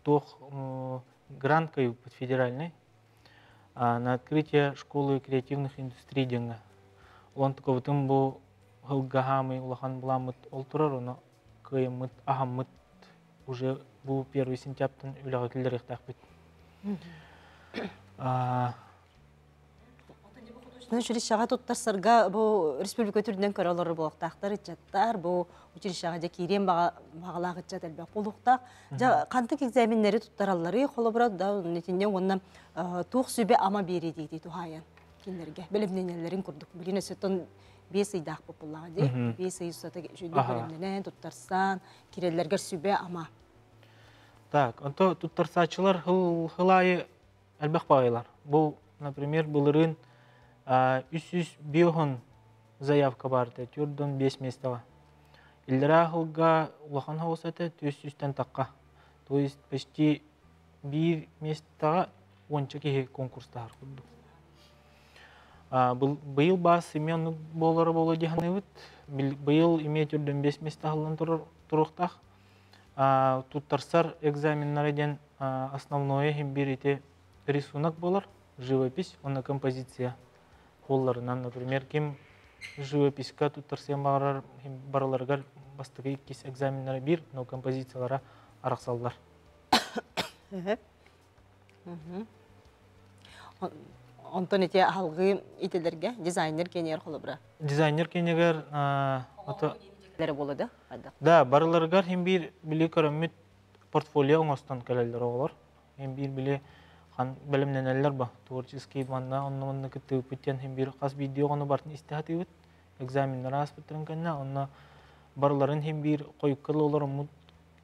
тоқ грант көйіп бұд федеральный на открытие школы креативных индустрий денгі. Олан тұқывытым бұл ғылғағамы ұлақан бұламыд ол тұрар, оны көйіміт, ағамыд уже бұл 1 сентябрьтен үліға келдер ектақ бұд. Училищаға тұттарсарға бұл республика түрден көрі олары болуқтақтар, үтчаттар, бұл училищаға де кейрен бағалағы үтчат әлбәк болуқтақ. Қантық экзаменлері тұттаралары, қолы бұрады да, нетінде онына туқ сөбе ама бері дейді тұхайын кендерге. Білімденелерін күрдік. Білген өсеттен 5 айдақ бұпылаға де, 5 ай ұстаты жүйді білімденен, тұттарсан, керелерге сөбе ама. Так, онто тұттарсачылар ғылайы әлбәк бағайлар. Бұл, например, бұлырын үс биохон заявка барды, түрден 5 местава. Иллера хылга улахан хаусаты 300-тен таққа. То есть почти 1 местаға 10 кеге конкурстағар күрді. Бұйыл бас имен болары болу дегені өт. Бұйыл име түрден 5 местағылын тұрықтақ. Туттарсар экзаменлерден основное бір рисунок болар, живопись, оны композиция. Қолларынан, например, кем живописка туттарсен бараларғар бастығы 2 экзаменлері бір, но композициялары арақсалдар. Онтон ете алғы ителерге дизайнер кенер қолы бұра? Дизайнер кенегер... Болады? Да, бараларғар бір білі көрімет портфолио оңыстан кәлелер оғылар. Бір білі білімнен әлілер ба, творческий манна, онны күтті өпіттен бір қас видео ғаны бартын істіғаты өт, экзаменлер аспыттырын кәнна, онны барыларын бір қойыққыл олар ұмыд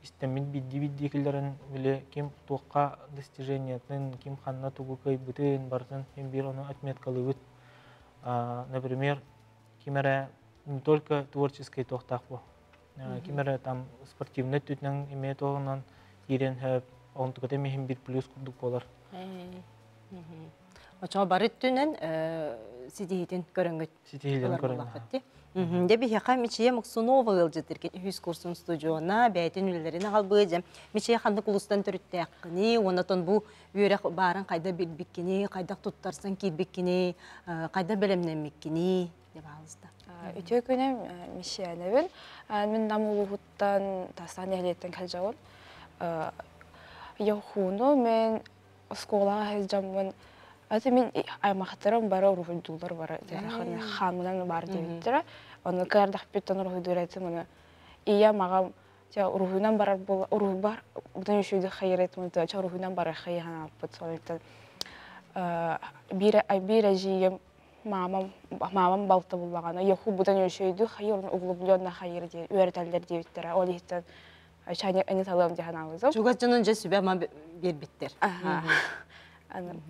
істемін бидді келдерін біле кем тоққа достижениятын, кем қанна тұғы көй бүтін бартын бір оны отметкалы өт. Например, кемері не только творческий тоқтақ бұл. Кемері там спортивный түтінің еме тоғынан ерен әп, оғын тұқыты мехен бір плюс күрдік болар. Очоға бары түнен сидейден көріңгіт. Сидейден көріңгіт. Деби хеқа Мечие Муксунова ылжытыр кен үйіз курсын студиона, бәйтін үлелерін ағал бөйдем. Мечие қанды құлыстан түрітті әққіні, онатон бұл үйрек барын қайда білбіккені, қайда тұттарсан кейбіккені, қайда білімненмеккені деп алызды. Үтө күнем Мечияневін, мен намулығыттан тастан әлеттен кәлжауын. Яухуну мен сколаға хезжамын. Аты мен аймақтарым бары ұрғыдулар бары. Ханмынан бар дейбіттірі. Оны кәрдақ беттен ұрғыдулар әйтім. Ия мағам ұрғынан барар бол, ұрғы бар. Бұдан үшуді қайыр әйтім. Ұрғынан барар қайыған алып бұд. Bir әжейім мамам балты болағаны. Яху бұдан үшуді қайыр ұғылы қайыр дейбіттірі. Өрітәлдер дейбіттірі. Ол ехтен Çani eni talım diye hanalıyız. Çugat canın cesube ama bir bitter.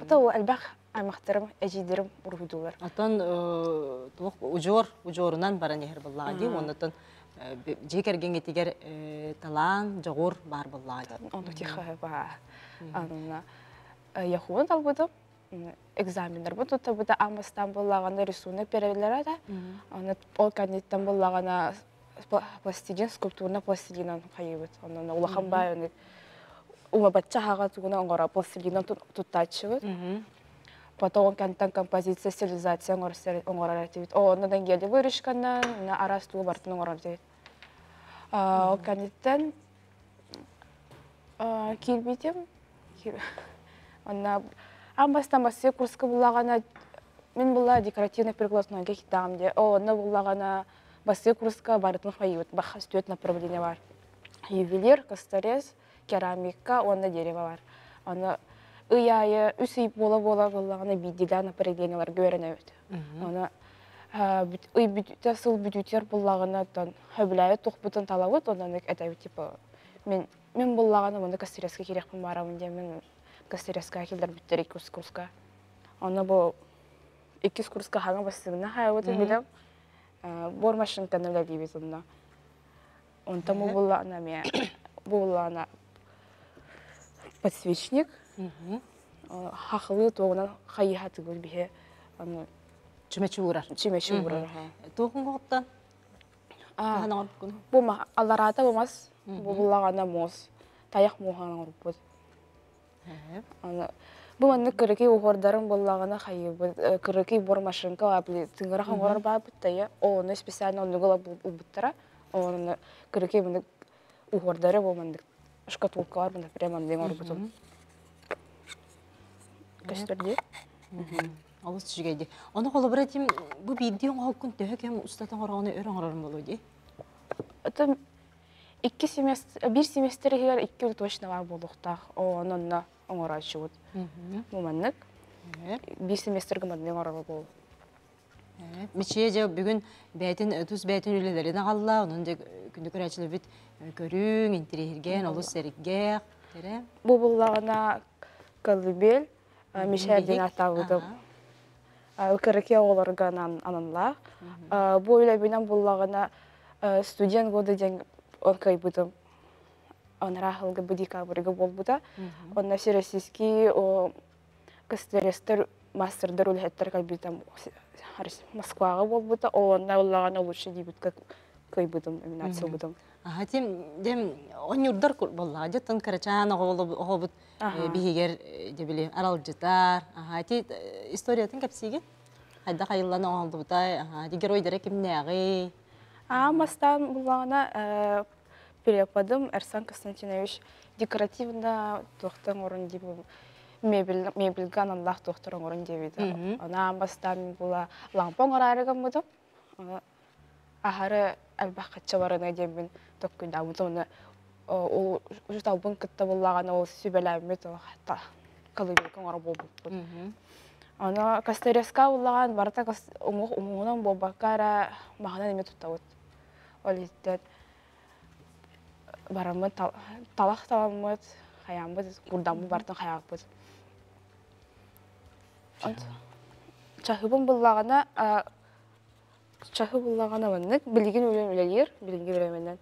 Bu da o elbak аймақтарым, әжейдерім ұрғыдылар. Атын ужорунан баран ехер боллаға дей, онытын жекерген етігер талан, жоғыр бар боллаға. Оны тиха ба. Анына яхуын албыдым. Экзамендер бұд, тұта бұда амастан боллағаны рисунок перевелер ада. Ол кандидаттан боллағана пластилин, скульптурна пластилинан қайыбыд. Онына улахан бай, ума батча хаға тугуна оңғара пластилинан тұттачыбыд. Потом кандидаттан композиция, стилизация оңғара ретевит. Оныдан келді вырышқаннан, арастуы бартын оңғара ретевит. Ол кандидаттан келбейтем. Амбастан басы курска буллагана мен була декоративно-прикладной китам де. Оны буллагана басы курска барытын хайыт. Баха стует направление бар. Ювелир, косторез, керамика, онда дерево бар. Оны ыяйы, үсей бола-бола буллагана бидида направлениялар көрінөт. Оны ый бүтүтө сыл бүтүтер буллагана тон хөбләе тохбутун талабыт, ондан этебит типа мен буллагана монда косторезге керекпин барамын де мен костереска келдер биттер 2 курска. Оны бұл 2 курска хаңа басығына хайуыты білем. Бор машинка нөлі дейбіз онда. Онда бұллана подсвечник. Хақылы тоғынан қайыхаты көлбіге. Чүмечі ұрар. Чүмечі ұрар. Тоғын қоқтан? Бұл аларата болмас. Бұллағана моз. Таяқ моғана ұрып бұд. Бұл мәнді күрікі ұғырдарын болағына қайы күрікі бор машинка абли тыңғыра қаңғырар ба бұттайы. Оны специально оныгыла бұттара. Оны күрікі мәнді ұғырдары бұл мәнді шкатулкалар бұнда прямо мәнді ұрып бұтым. Көштерде? Алыс жүгейді. Оны қолы бір әтім, бұл бейді оңға күн төхі кәм ұстатын қорағаны өрін қорарын болу де? Bir semestr her 2 yıl точно var болуқтақ. Онынна оңыра шығыд. Мұманнық. Bir semestr гымадың оңыра болу. Мече же бүгін түз бәйтін өлелеріне қалла, оның же күнді көрәчілі бүт көрің, интерерген, олыс сәрікге. Бұл бұллағына колыбел, мешәрден атауыдым. Көріке оларған анынлақ. Бұл өләбінен бұллағына студент годы ден онкай будем, он рахалга будика бурга болбуда, он на всероссийский костерестер мастердер улхеттер кайбитам Москвага болбуда, он на уллагана лучше дебют как кай будем номинация будем. Ага, тем он юрдар болла, жаттан карачана голубут бигер дебили аралжытар. Ага, ти историятын кепсиге. Хайда кайыллана олду бутай, ага, геройдер кимнеги. Мастан буллағына перепадым Эрсан Константинович декоративно тоқтың орын деп мебелган Аллах тоқтырың орын дебеді. Ана мастан була лампон арарыған бұдым. Ахары әлбақ қатшы барына дебін тоққыда бұдым. Ол жұталбын күтті буллағына ол сөбеләмет қалыбелген ора бол бұд. Ана костереска буллаған барта ұмығынан болбаққара мағынан еме тұттауыд. Олеттен барамын талақ таламыд, қаямбыд, құрдамы бартын қаяқпыд. Чахыбын бұллағана мәнік білген өлелер, білген өлеменен.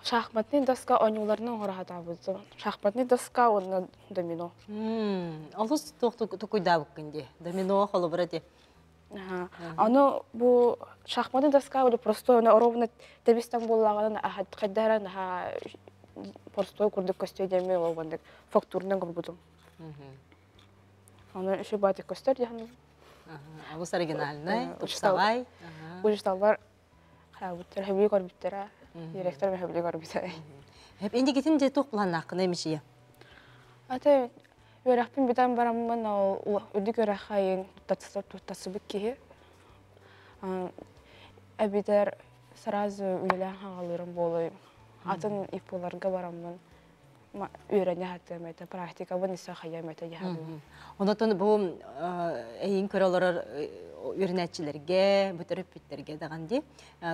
Шахматный доска ойнуларының орағата бұды. Шахматный доска оны домино. Алыс тұқыйда бүккенде, домино қолы бірәде. Аны бұл шахматный доска өлі простой, ровно тебестен болағанын қайдарын простой күрдік көстей деме олғандық фактурынан көрбудым. Аны үші бәті көстер дейін. Алыс оригинальный, тұпсағай. Ұжысталар қайабыттыр, хөбей көрбіттері. Директор мен хөбей көрбіттері. Хеп енді кетін де тоқ бұлан аққына емешеге? Аты өрәқпен бітен барамын, үрдік өрәқайын тұттасыбык кейі. Әбедер сразу үйлілен қағалырым болу. Атын иполарға барамын. Үйрене хаттым әті, практика бұн ісі қайам әті дегенім. Онатын бұл әйін көрелер үйренәтчілерге, бүтіріп біттерге дағанды.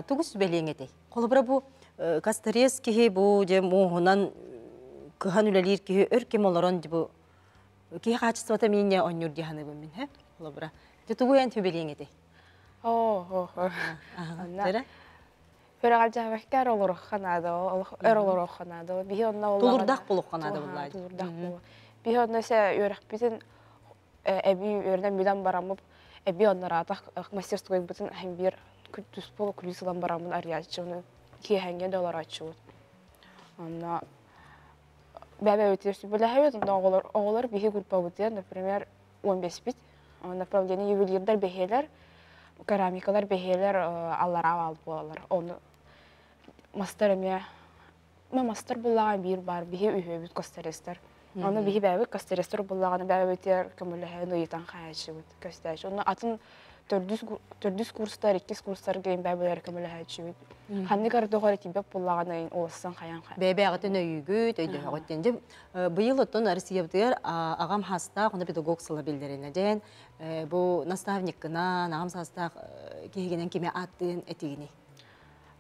Тұғыз бәлең әтей. Қолы бұра бұл кастерес кейі бұл де мұғынан күхан үлелер кейі өркем оларын бұл ки качеството мене оннур диханы бу мен, хэ? Лабра. Ты тугуян төбелеңети. Анна. Хөрәгәл җавахкар олор ханада, олор ханада. Би онна олор. Тулурдак булып ханада буллай. Тулурдак булып. Би онна се өрәк битен әби өрдән бидан барамып, әби оннарата мастерской битен һәм бир күтүс бул кулисадан барамын арьячыны. Ки хәнгә доллар ачу. Анна бәбә өтеш белә һәйт оғлар бихи группа бутен, например, 15 бит. Направление ювелирдар бехелер, керамикалар бехелер аллара алып булалар. Оны мастерме мастер буллаган бир бар, бихи үйе бит костерестер. Аны бихи бәбә костерестер буллаган бәбә өтер көмөле нойтан хәҗи бит костяш. Оны атын 400 курстар, 2 курстар гейм бәбәләр көмөле хәҗи бит. Ханны кардыгар тибеп буллаган олсан хаян. Бәбә гытын өйгү, төйдә гыттенҗе. Быел оттон Россиябдыр агам хаста, гына педагог сылы билдеренә дән. Бу наставник кына, нагам састак кигенен кеме аттын этигини.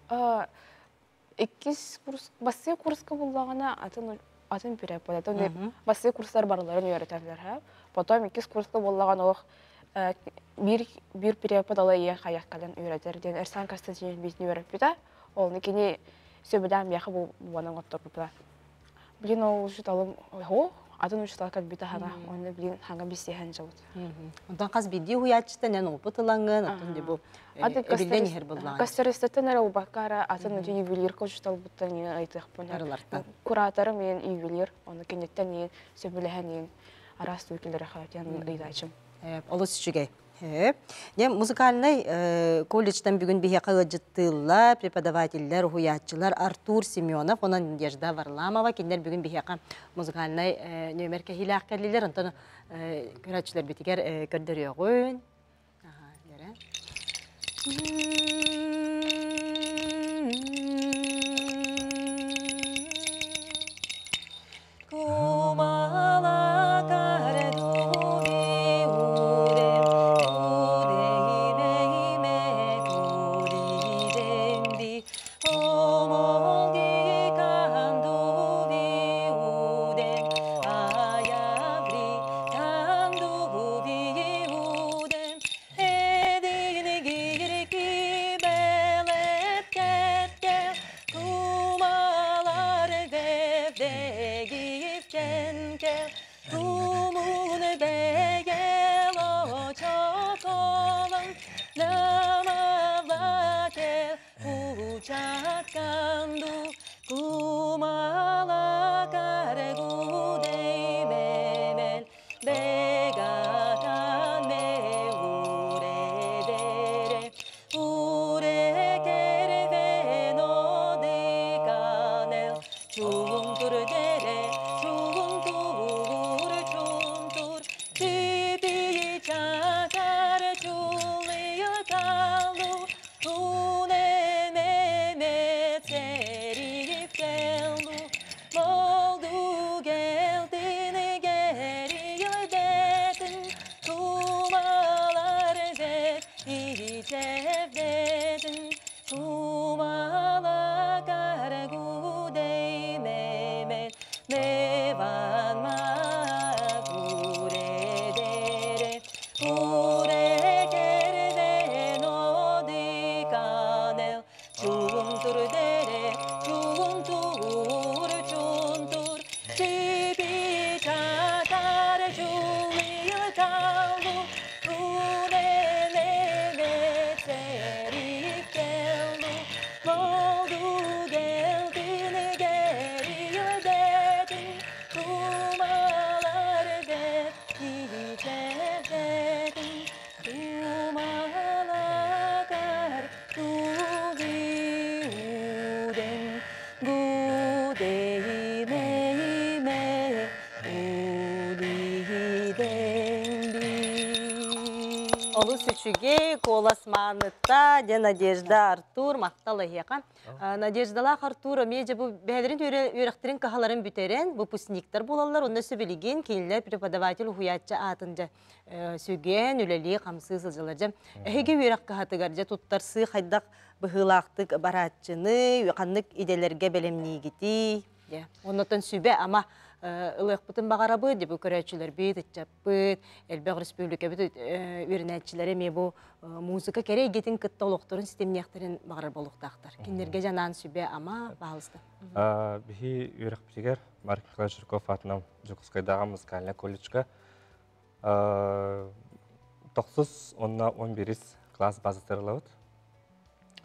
2 курс, бассы курска буллагана атын преподаватель. Аны бассы курслар барларын өйрәтәләр һәм. Потом 2 курска буллаган ул бир преподаватель хаяк калан өйрәтер дигән Эрсан Костянтин битне өйрәп бит. Ул никене сөбәдәм яхы бу буның оттырып. Блин, ул шуталым, атын учтал как бита хана, оны блин ханга бисехан жабыт. Ондан каз биди хуячтан аны опытыланган, атын бу билден хер булган. Кастерестен ара убакара, атын ювелир кожтал буттан айтык бунар. Куратор мен ювелир, оны кенеттен сөбеләһән арасту килер хатян ыйдачым. Олус чүгей. Не музыкальный колледждан бүгін бихе қылыжыттылар, преподавательлер, хуячылар Артур Семенов, онан Надежда Варламова, кендер бүгін бихе музыкальный нөмерке хилақ кәлілер, онтан көрәтшілер бітігер көрдір еғын. Сүчүге коласманыта де Надежда Артур мақталы хеқан. Надеждала Артур меже бу бәдерин өрәктерин кахаларын бүтерен, выпускниктар болалар, онда сөбелеген кейлер преподаватель хуятча атынжа сөген, үләли, қамсы сылжылар. Әйге өрәк кахатыгар, туттарсы қайдақ бұхылақтық баратчыны, қанлық иделерге бәлемней кеті. Оннотан сөбе, ама ылыqpытын бағарабы деп көрәчілер бейт, ытчаппыт, Элбек Республика бит үйренәтчілері ме бұл музыка керей гетін кытта олықтырын системнияқтарын бағарар болуқтақтар. Кендерге жанан сүбе ама бағылысты. Бихи үйрәқпетігер Марк Михайлович Жирков атынан Жукускайдағы музыкальный колледжға 9-11 класс базыстырылауыд.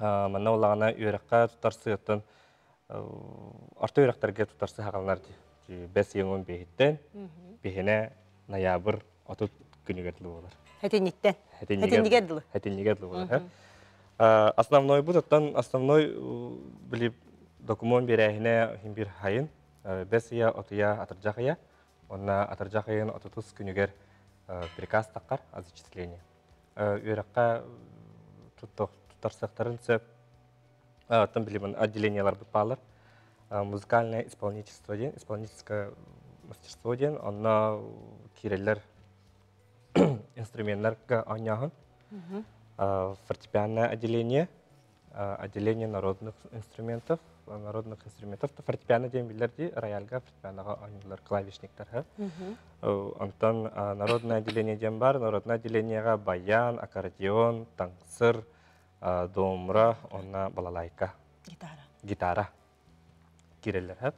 Манна олағына үйрәққа тұтарсы еттен орта үйрәқтәрге тұтарсы хағалынар де. 5-10 бейттен, бейіне ноябр отут күнігерділі болар. Хәтенниттен. Хәтеннигерділі. Хәтеннигерділі болар. Основной бұд, оттан основной біліп документ берәйіне бір хайын, 5 отыя атыржақыя, онна атыржақыйын отутус күнігер приказ таққар азычисление. Үйрәққа тұтарсықтарын сөп, оттан білімін отделениялар бұд балыр. Музыкальное исполнительство ден, исполнительское мастерство ден, онна киреллер инструментлерге ойнағын. Фортепианное отделение, отделение народных инструментов, фортепиано ден билерди, рояльга, фортепианоға ойнылар, клавишниктер. Онтан народное отделение ден бар, народное отделениеға баян, аккордеон, таңсыр, домра, онна балалайка. Гитара. Киреллер.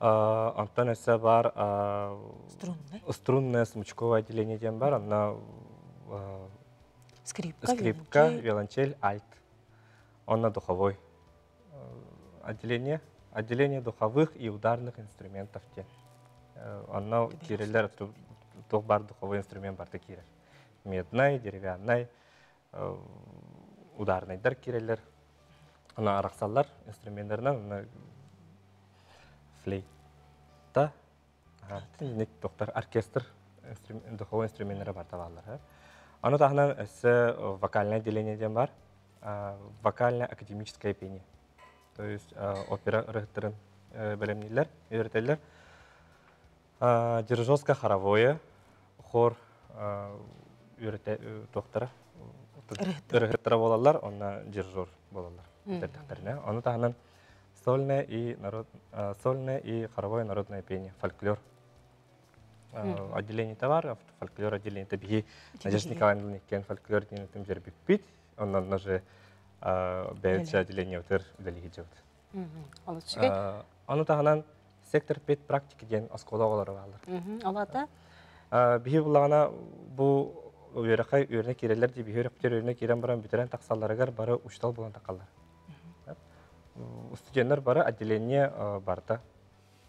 Антон өсі бар струнное смычковое отделение ден бар, онна скрипка, виолончель, альт. Онна духовой отделение духовых и ударных инструментов ден. Онна киреллер, тух бар духовой инструмент бар киреллер. Медный, деревянный, ударный дар киреллер. Онна арақсалар инструментлерінен флейта, доктор оркестр духовой инструменттері бар табалар. Аны тағынан өсі вокальное отделение ден бар, вокальное академическое пение. То есть опера рыхтырын бөлімнелер, үйретелер. Дирижерское хоровое, хор доктора, рыхтыры болалар, онна дирижер болалар. Аны тағынан сольное и хоровое народное пение, фольклор. Отделение товаров, фольклор отделение. Это бихи Надежда Николаевна кен фольклор отделение там жербик пить, он же бәйітші отделение өтір үлелігі жауды. Аны тағынан сектор 5 практики ден оскола олары бағалар. Алата? Бихи бұлағына бұл үйрақай үйріне керелер де бихи үйректер үйріне керен баран бітерен тақсаларығар бары ұштал болан тақалар. Студенттер бары отделение барда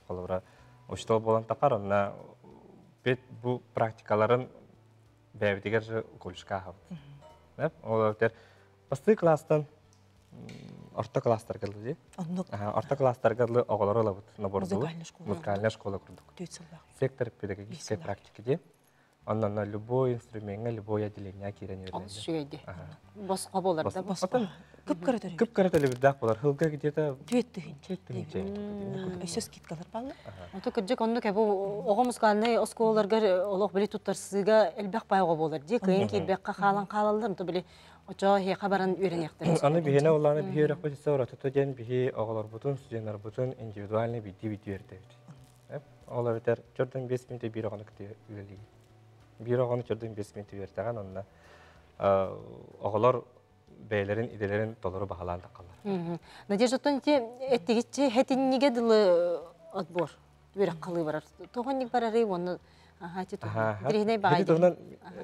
қолыбыра ұштал болан тақар, онна бұл практикаларын бәйбетегер жы колледжға қабыды. Ол өтер басты класстан орта класстар кәлді. Орта класстар кәлді оғылары олабыд. Музыкальная школа күрдік. Сектор педагогической практики де. Онна любой инструментға, любой отделение керен өрледі. Шүйеді. Босқа болар да? Күп көрітері? Күп көрітері бірдақ болар. Хылға где-то... Түйеттігін. Өсіз кеткалар балы? Оты күрдік онды кәбі оға музыкальный осколаларға олық білі тұттарсыға әлбәқ байға болар. Де күйін келбәққа қалан қалалар. Очо хе хабаран үйренектер. Аны бихене уланы бихи өрәк бөтесі ора тұтыден бихи оғалар бұтын, студенттер бұтын, индивидуальный биді өрді. Олар өтер, көрдің 5 минуты бір оғаны күті үлелейді. Bir oğlanı gördüğüm 5 minut verdiğin onunla oğullar beylerin, idelerin doları bahalarını takarlar. Надежда Тонти, ettiğitçi hetinniğe dılı atbor, verek kalı var. Toğannik bararı onu hati toğan. Dirihine bağaydı.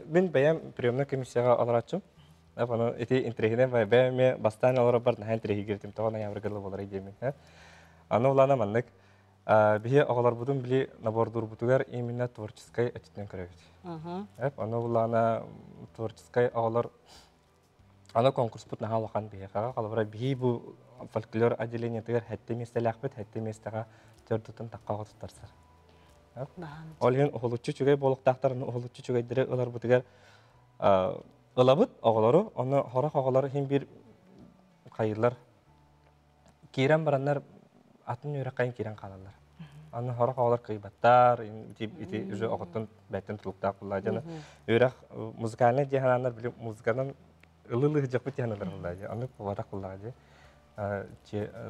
Ben beyan priyomna komissiyaga alaratçım. Onu eti intrihine beyan bastan alara barın hen trihi girdim. Toğana yavrıgılı bolar idemin. Аны улана маннык. Бихе оғалар будun били набордур бутугар именно творческой атитнен көрөбүт. Аны улана творческой оғалар аны конкурс бут наха лахан бихе кага калбара бихи бу фольклор отделение тегер хетте местелахбет хетте местага төрдүтүн таккага тутарсар. Олген оғлуччу чүгөй болуктактарын оғлуччу чүгөй дире олар бутугар ылабыт оғалары аны хорак оғалары хим бир кайырлар кирен бараннар атын өрек кайын кирен калалар. Аны хорак оғалар кыйбаттар, ити уже оғыттын бәттен тулуктак буллар. Өрек музыкальный деханандар билип музыкадан ылылы жакпыт деханалар буллар. Аны кубатак буллар.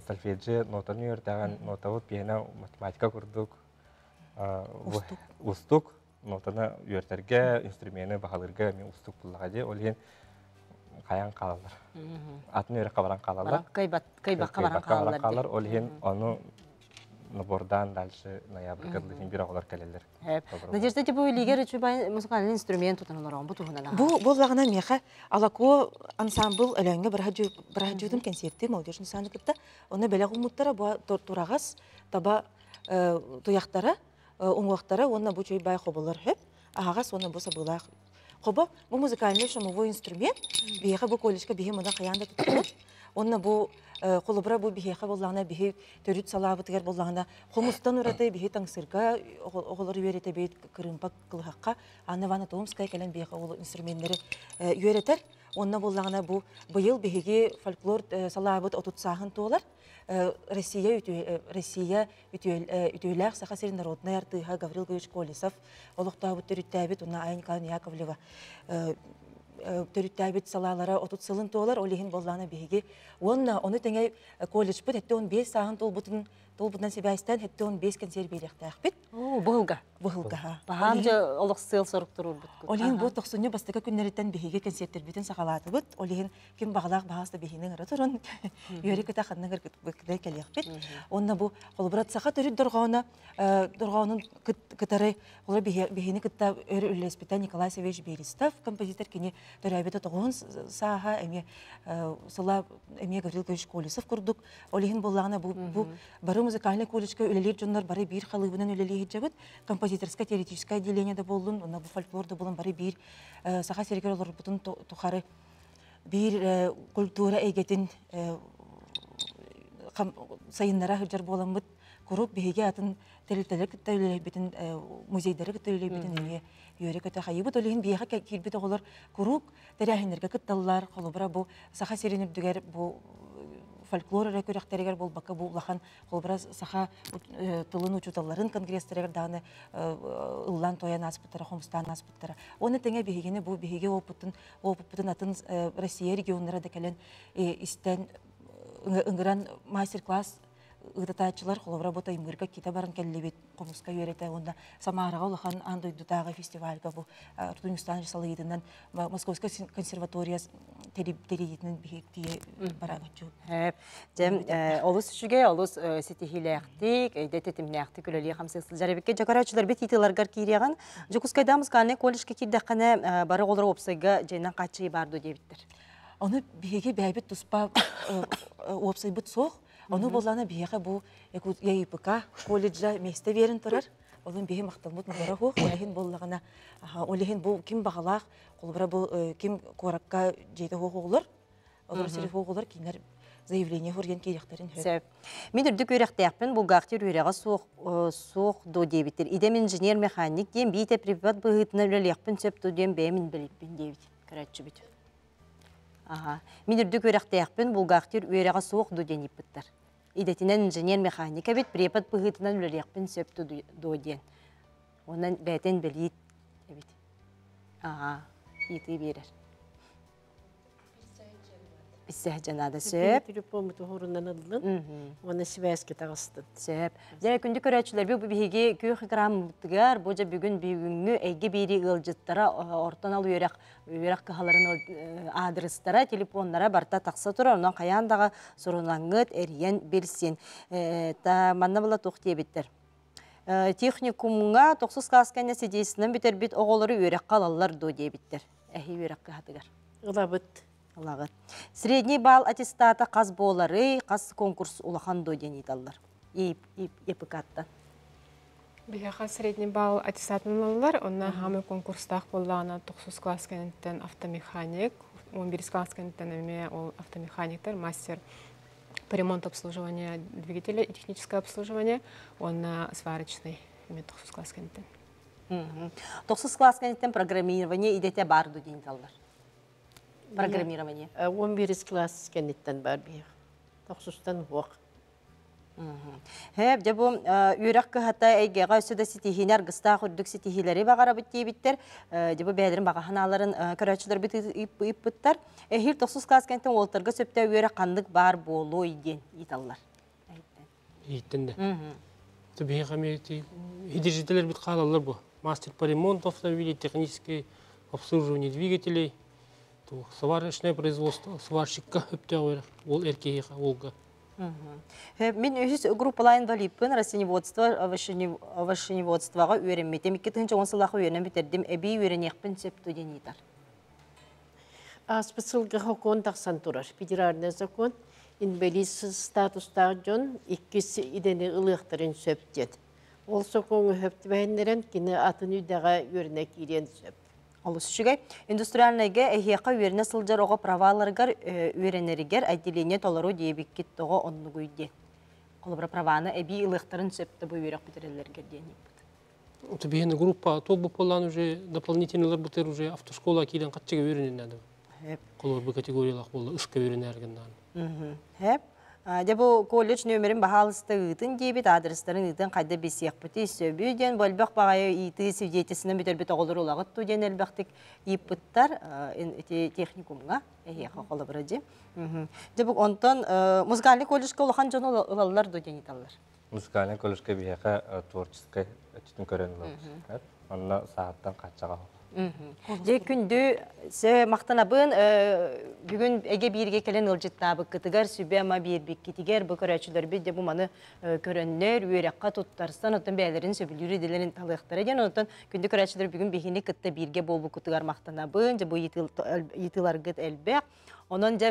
Сольфеджи нотаны өрдөгөн нотабыт пиано математика курдук. устук, нотана үйертерге, инструменты бағалырға мен устук бұллаға де, ол ең қаян қалалар. Атын өрі қабаран қалалар. Кайбаққа баран қалалар. Ол ең оны набордан дальше ноябрь кырлыхин бир оголар келелер. Надежда тебе лигер үчү музыкальный инструмент тутанылар он бутугунан. Бу багана меха алако ансамбл элеңге бирхажудум концерти молодежный сандыкта. Оны беле гумуттара бу турагас таба туяктара уңвактара онна бу чөй бай хоболар хеп. Агас оны буса булак. Хоба бу музыкальный шумовой инструмент беха бу колледжка беха мына каянда тутулат. Онна бу қолыбыра бұл бігеға болағына бігі төріт салабытығар болағына қомыстан ұраты бігі таңсырға оғылыр үйереті бейт кырымпақ қылғаққа аны ваны Томскай кәлін бігі ол инструменттері үйеретер. Онна болағына бұл бұйыл бігеге фольклор салабыт отут сағын туылар. Россия ütüйләк сақа серін народная артыға Гаврил Гович Колесов олықтабыт төріттәбіт, онна Айн Калын Яковлева төріттәбіт салалары отут сылын туылар, олеген болағына бігеге. Оны тәңей колледж бұд, әтті 15 сағын толбұтынан себәйстен, әтті 15 консерв бейліқті әқпет. Бұғылға? Бұғылға. Бағам жа олық сыл сұрық тұрыр бұд. Олеген бұд 90-ны бастығы күннереттен бігеге консерттер бетін сақалаты бұд. Олеген кем бағалақ бағасты бігенің ұры тұрын. Үйері күті қанның ұркідай кәлі әқпет. Онна бұ қолыбырат сақа түрі дұрғауының күтары бігені күтті өрі үлеспеттен Николай Савич Берестов, композитор кені түрәбеті тұғын саға әме Гаврил Гович Колесов күрдік. Олеген болағына бұ бары музыкальный колледжка үлелер жонлар бары бір қалығынан үлелер жабыт. Композиторское теоретическое отделение да болын, онна бұ фольклорда болын бары бір саға сергер олар бұтын тұқары бір культура әйгетін сайынлара хүджар болын бұд. Күріп бейге атын тәрілтелер күттәулер бетін, музейдері күттәулер бетін өне үйері көті қайы бұд. Олеген бейге келбеті олар күріп тәрәхінерге күтталылар, қолыбыра бұ саға серен үрдігер бұ фольклор рекордтерегер бол бака бу лахан холбра саха тылын учуталларын конгресстерегер даны ыллан тоян аспыттара хомстан аспыттара. Оны теңе бигене бу биге опытын атын Россия регионнары да келен истен ыңгыран мастер-класс ыдатачылар холбра бота имгырга кита барын келлебет комуска үйрете онда Самарага улахан андойдутагы фестивальга бу Туркменстан жасалыйдынан Московская консерватория теридитинен бихектие барагачу. Жем олус үшіге олус сетихилектик, дететимнектик үлелі қамсықсыл жарабекке жакарачылар бет итиларгар кирияған. Жокускайдамыз қане колледжке кирдаққаны бары олар опсайға жайнан қачы барды дебіттір. Оны беге бәйбет тұспа опсай бұт соқ. Оны болана беге бұл ЯИПК колледжа месте верін тұрар. Олын беге мақталмыт мұлара хоқ. Олеген бұл кім бағалақ, қолыбыра бұл кім қораққа жейді хоқ олар. Олар сәрі хоқ олар кейінер заявление көрген кейдектерін хөп. Мен үрдік өректәқпен бұл ғақтер өреға соқ до дебіттер. Идем инженер механик дем бейте препарат бұғытына өлелеқпен сөп до дем бәймін білетпен дебіт. Күрәтші бүт. Мен үрдік өректәқпен бұл ғақтер өреға соқ до ден епіттір. Идетінен инженер механика бет препарат бұғытына өлелеқпен сөп до ден. Онан бәтен білет. Еті берер. Біссе жанада сөп. Телефонмыты хорунан адылын, оны связке тағыстын. Сөп. Жа күнді көрәтшілер бұл бігі көй грамм бұттығар, бұжа бүгін бүгінгі әйге бейрі ғылжыттара, ортан ал үйерақ қағаларын адрестара, телефонлара барта тақса тұра, онан қаяндағы сұрынаңғыт әріен белсен. Манна бұла тоқ дебеттер. Техникумға 90 класскәне седесінен бітер бит оғылары үйерек қалалар до дебеттер. Әхи үйерек қағатығар. Ұлабыт. Средний балл аттестата қаз болары, қаз конкурс улахан до ден еталар. Епікаттан. Бияға средний балл аттестатын олар, онна хамы конкурстақ болағына 90 класс кәнеттен автомеханик, 11 класс кәнеттен әме ол автомеханиктер, мастер по ремонту обслуживания двигателя и техническое обслуживание, он сварочный, имеет 90 класс кәнеттен. 90 класс кәнеттен программирование идете бар до ден еталар. Программирование. 11 класс кәнеттен бар бияқ. 90-тан оқ. Хәп, жа бұл үйрек кіғата әйгеға өсіді сетихинер ғыста құрдық сетихилері бағара бүттей біттер. Жа бұл бәдірін бағаханаларын көрәтшілер бүт бұттар. Әхір 90 класс кәнеттен олтырғы сөпті үйрек қандық бар болу үйден еталар. Еттінді. Tabii хамети хидижителер бит қалалар bu. Мастер по ремонту автомобилей, техническое обслуживание двигателей, то сварочное производство, сварщикка өптәгәр, ол эркеге олга. Мен өйіз группалайын валиппен растениеводство, овощеневодствоға үйренметем. 2010 жылғы үйренен бітердім, әбей үйренекпін септі денейтар. Специалга хокон тақсан турар. Федеральный закон инвалид статустағы жон иккіс идені ылықтырын сөптет. Ол соқоңы хөпті бәйіндерін кені атын үйдіға үйренек ирен сөп. Олыс үшігай, индустриальныйға әйеқа үйеріне сылжар оға праваларғар үйренерігер әйделене толару дейбеккет тоғы онны көйде. Қолыбыра праваны әбей ылықтырын сөпті бұл үйрек бітірелергер дейінек бұд. Tabii группа топ болан уже дополнительныйлар бітер уже автошкола кейден қатчыға үйренен әді. Қолыр бұл категориялақ болды, ұшқа үйренергендан. Хеп. Де бұл колледж нөмірін бағалысты ұйтын дейбет, адрестарын ұйтын қайда бесек бұты сөбүйден, бөлбәқ бағайы ұйты сөйдетесінің бүтер біт оғылыр олағыт туден әлбәқтік еп бұттар техникумға әйеқа қолы бірі де. Де бұл онтан музыкальный колледжқа олақан жон олалар дуден еталар. Музыкальный колледжқа бияқа творческай түтін көрен олар. Онына сағаттан қатшаға олар. Де күнді мақтанабын бүгін әге бірге келен ұлжыттабы кітігер сүбе ама бербек кетігер бұл көрәчілер бет де бұл маны көрінлер үйерекқа тұттарсан отын бәлерін сөбілері делерін талықтары ден отын күнді көрәчілер бүгін бейхіне кітті бірге бол бұл кітігер мақтанабын де бұл етіларғыт әлбәк оның де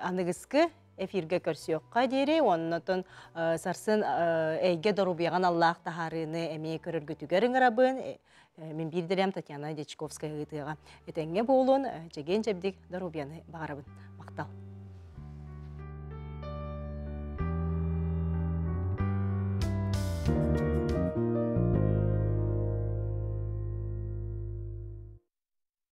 анығысқы эфирге көрсіоққа дере, онын сарсын әйге дұрубияған Аллах тахарыны әмей көрір көтігерін ғырабын. Мен бірдерем Татьяна Дечковская ғытыға. Әтәңе болуын жеген жәбдік дұрубияны бағарабын. Мақтал.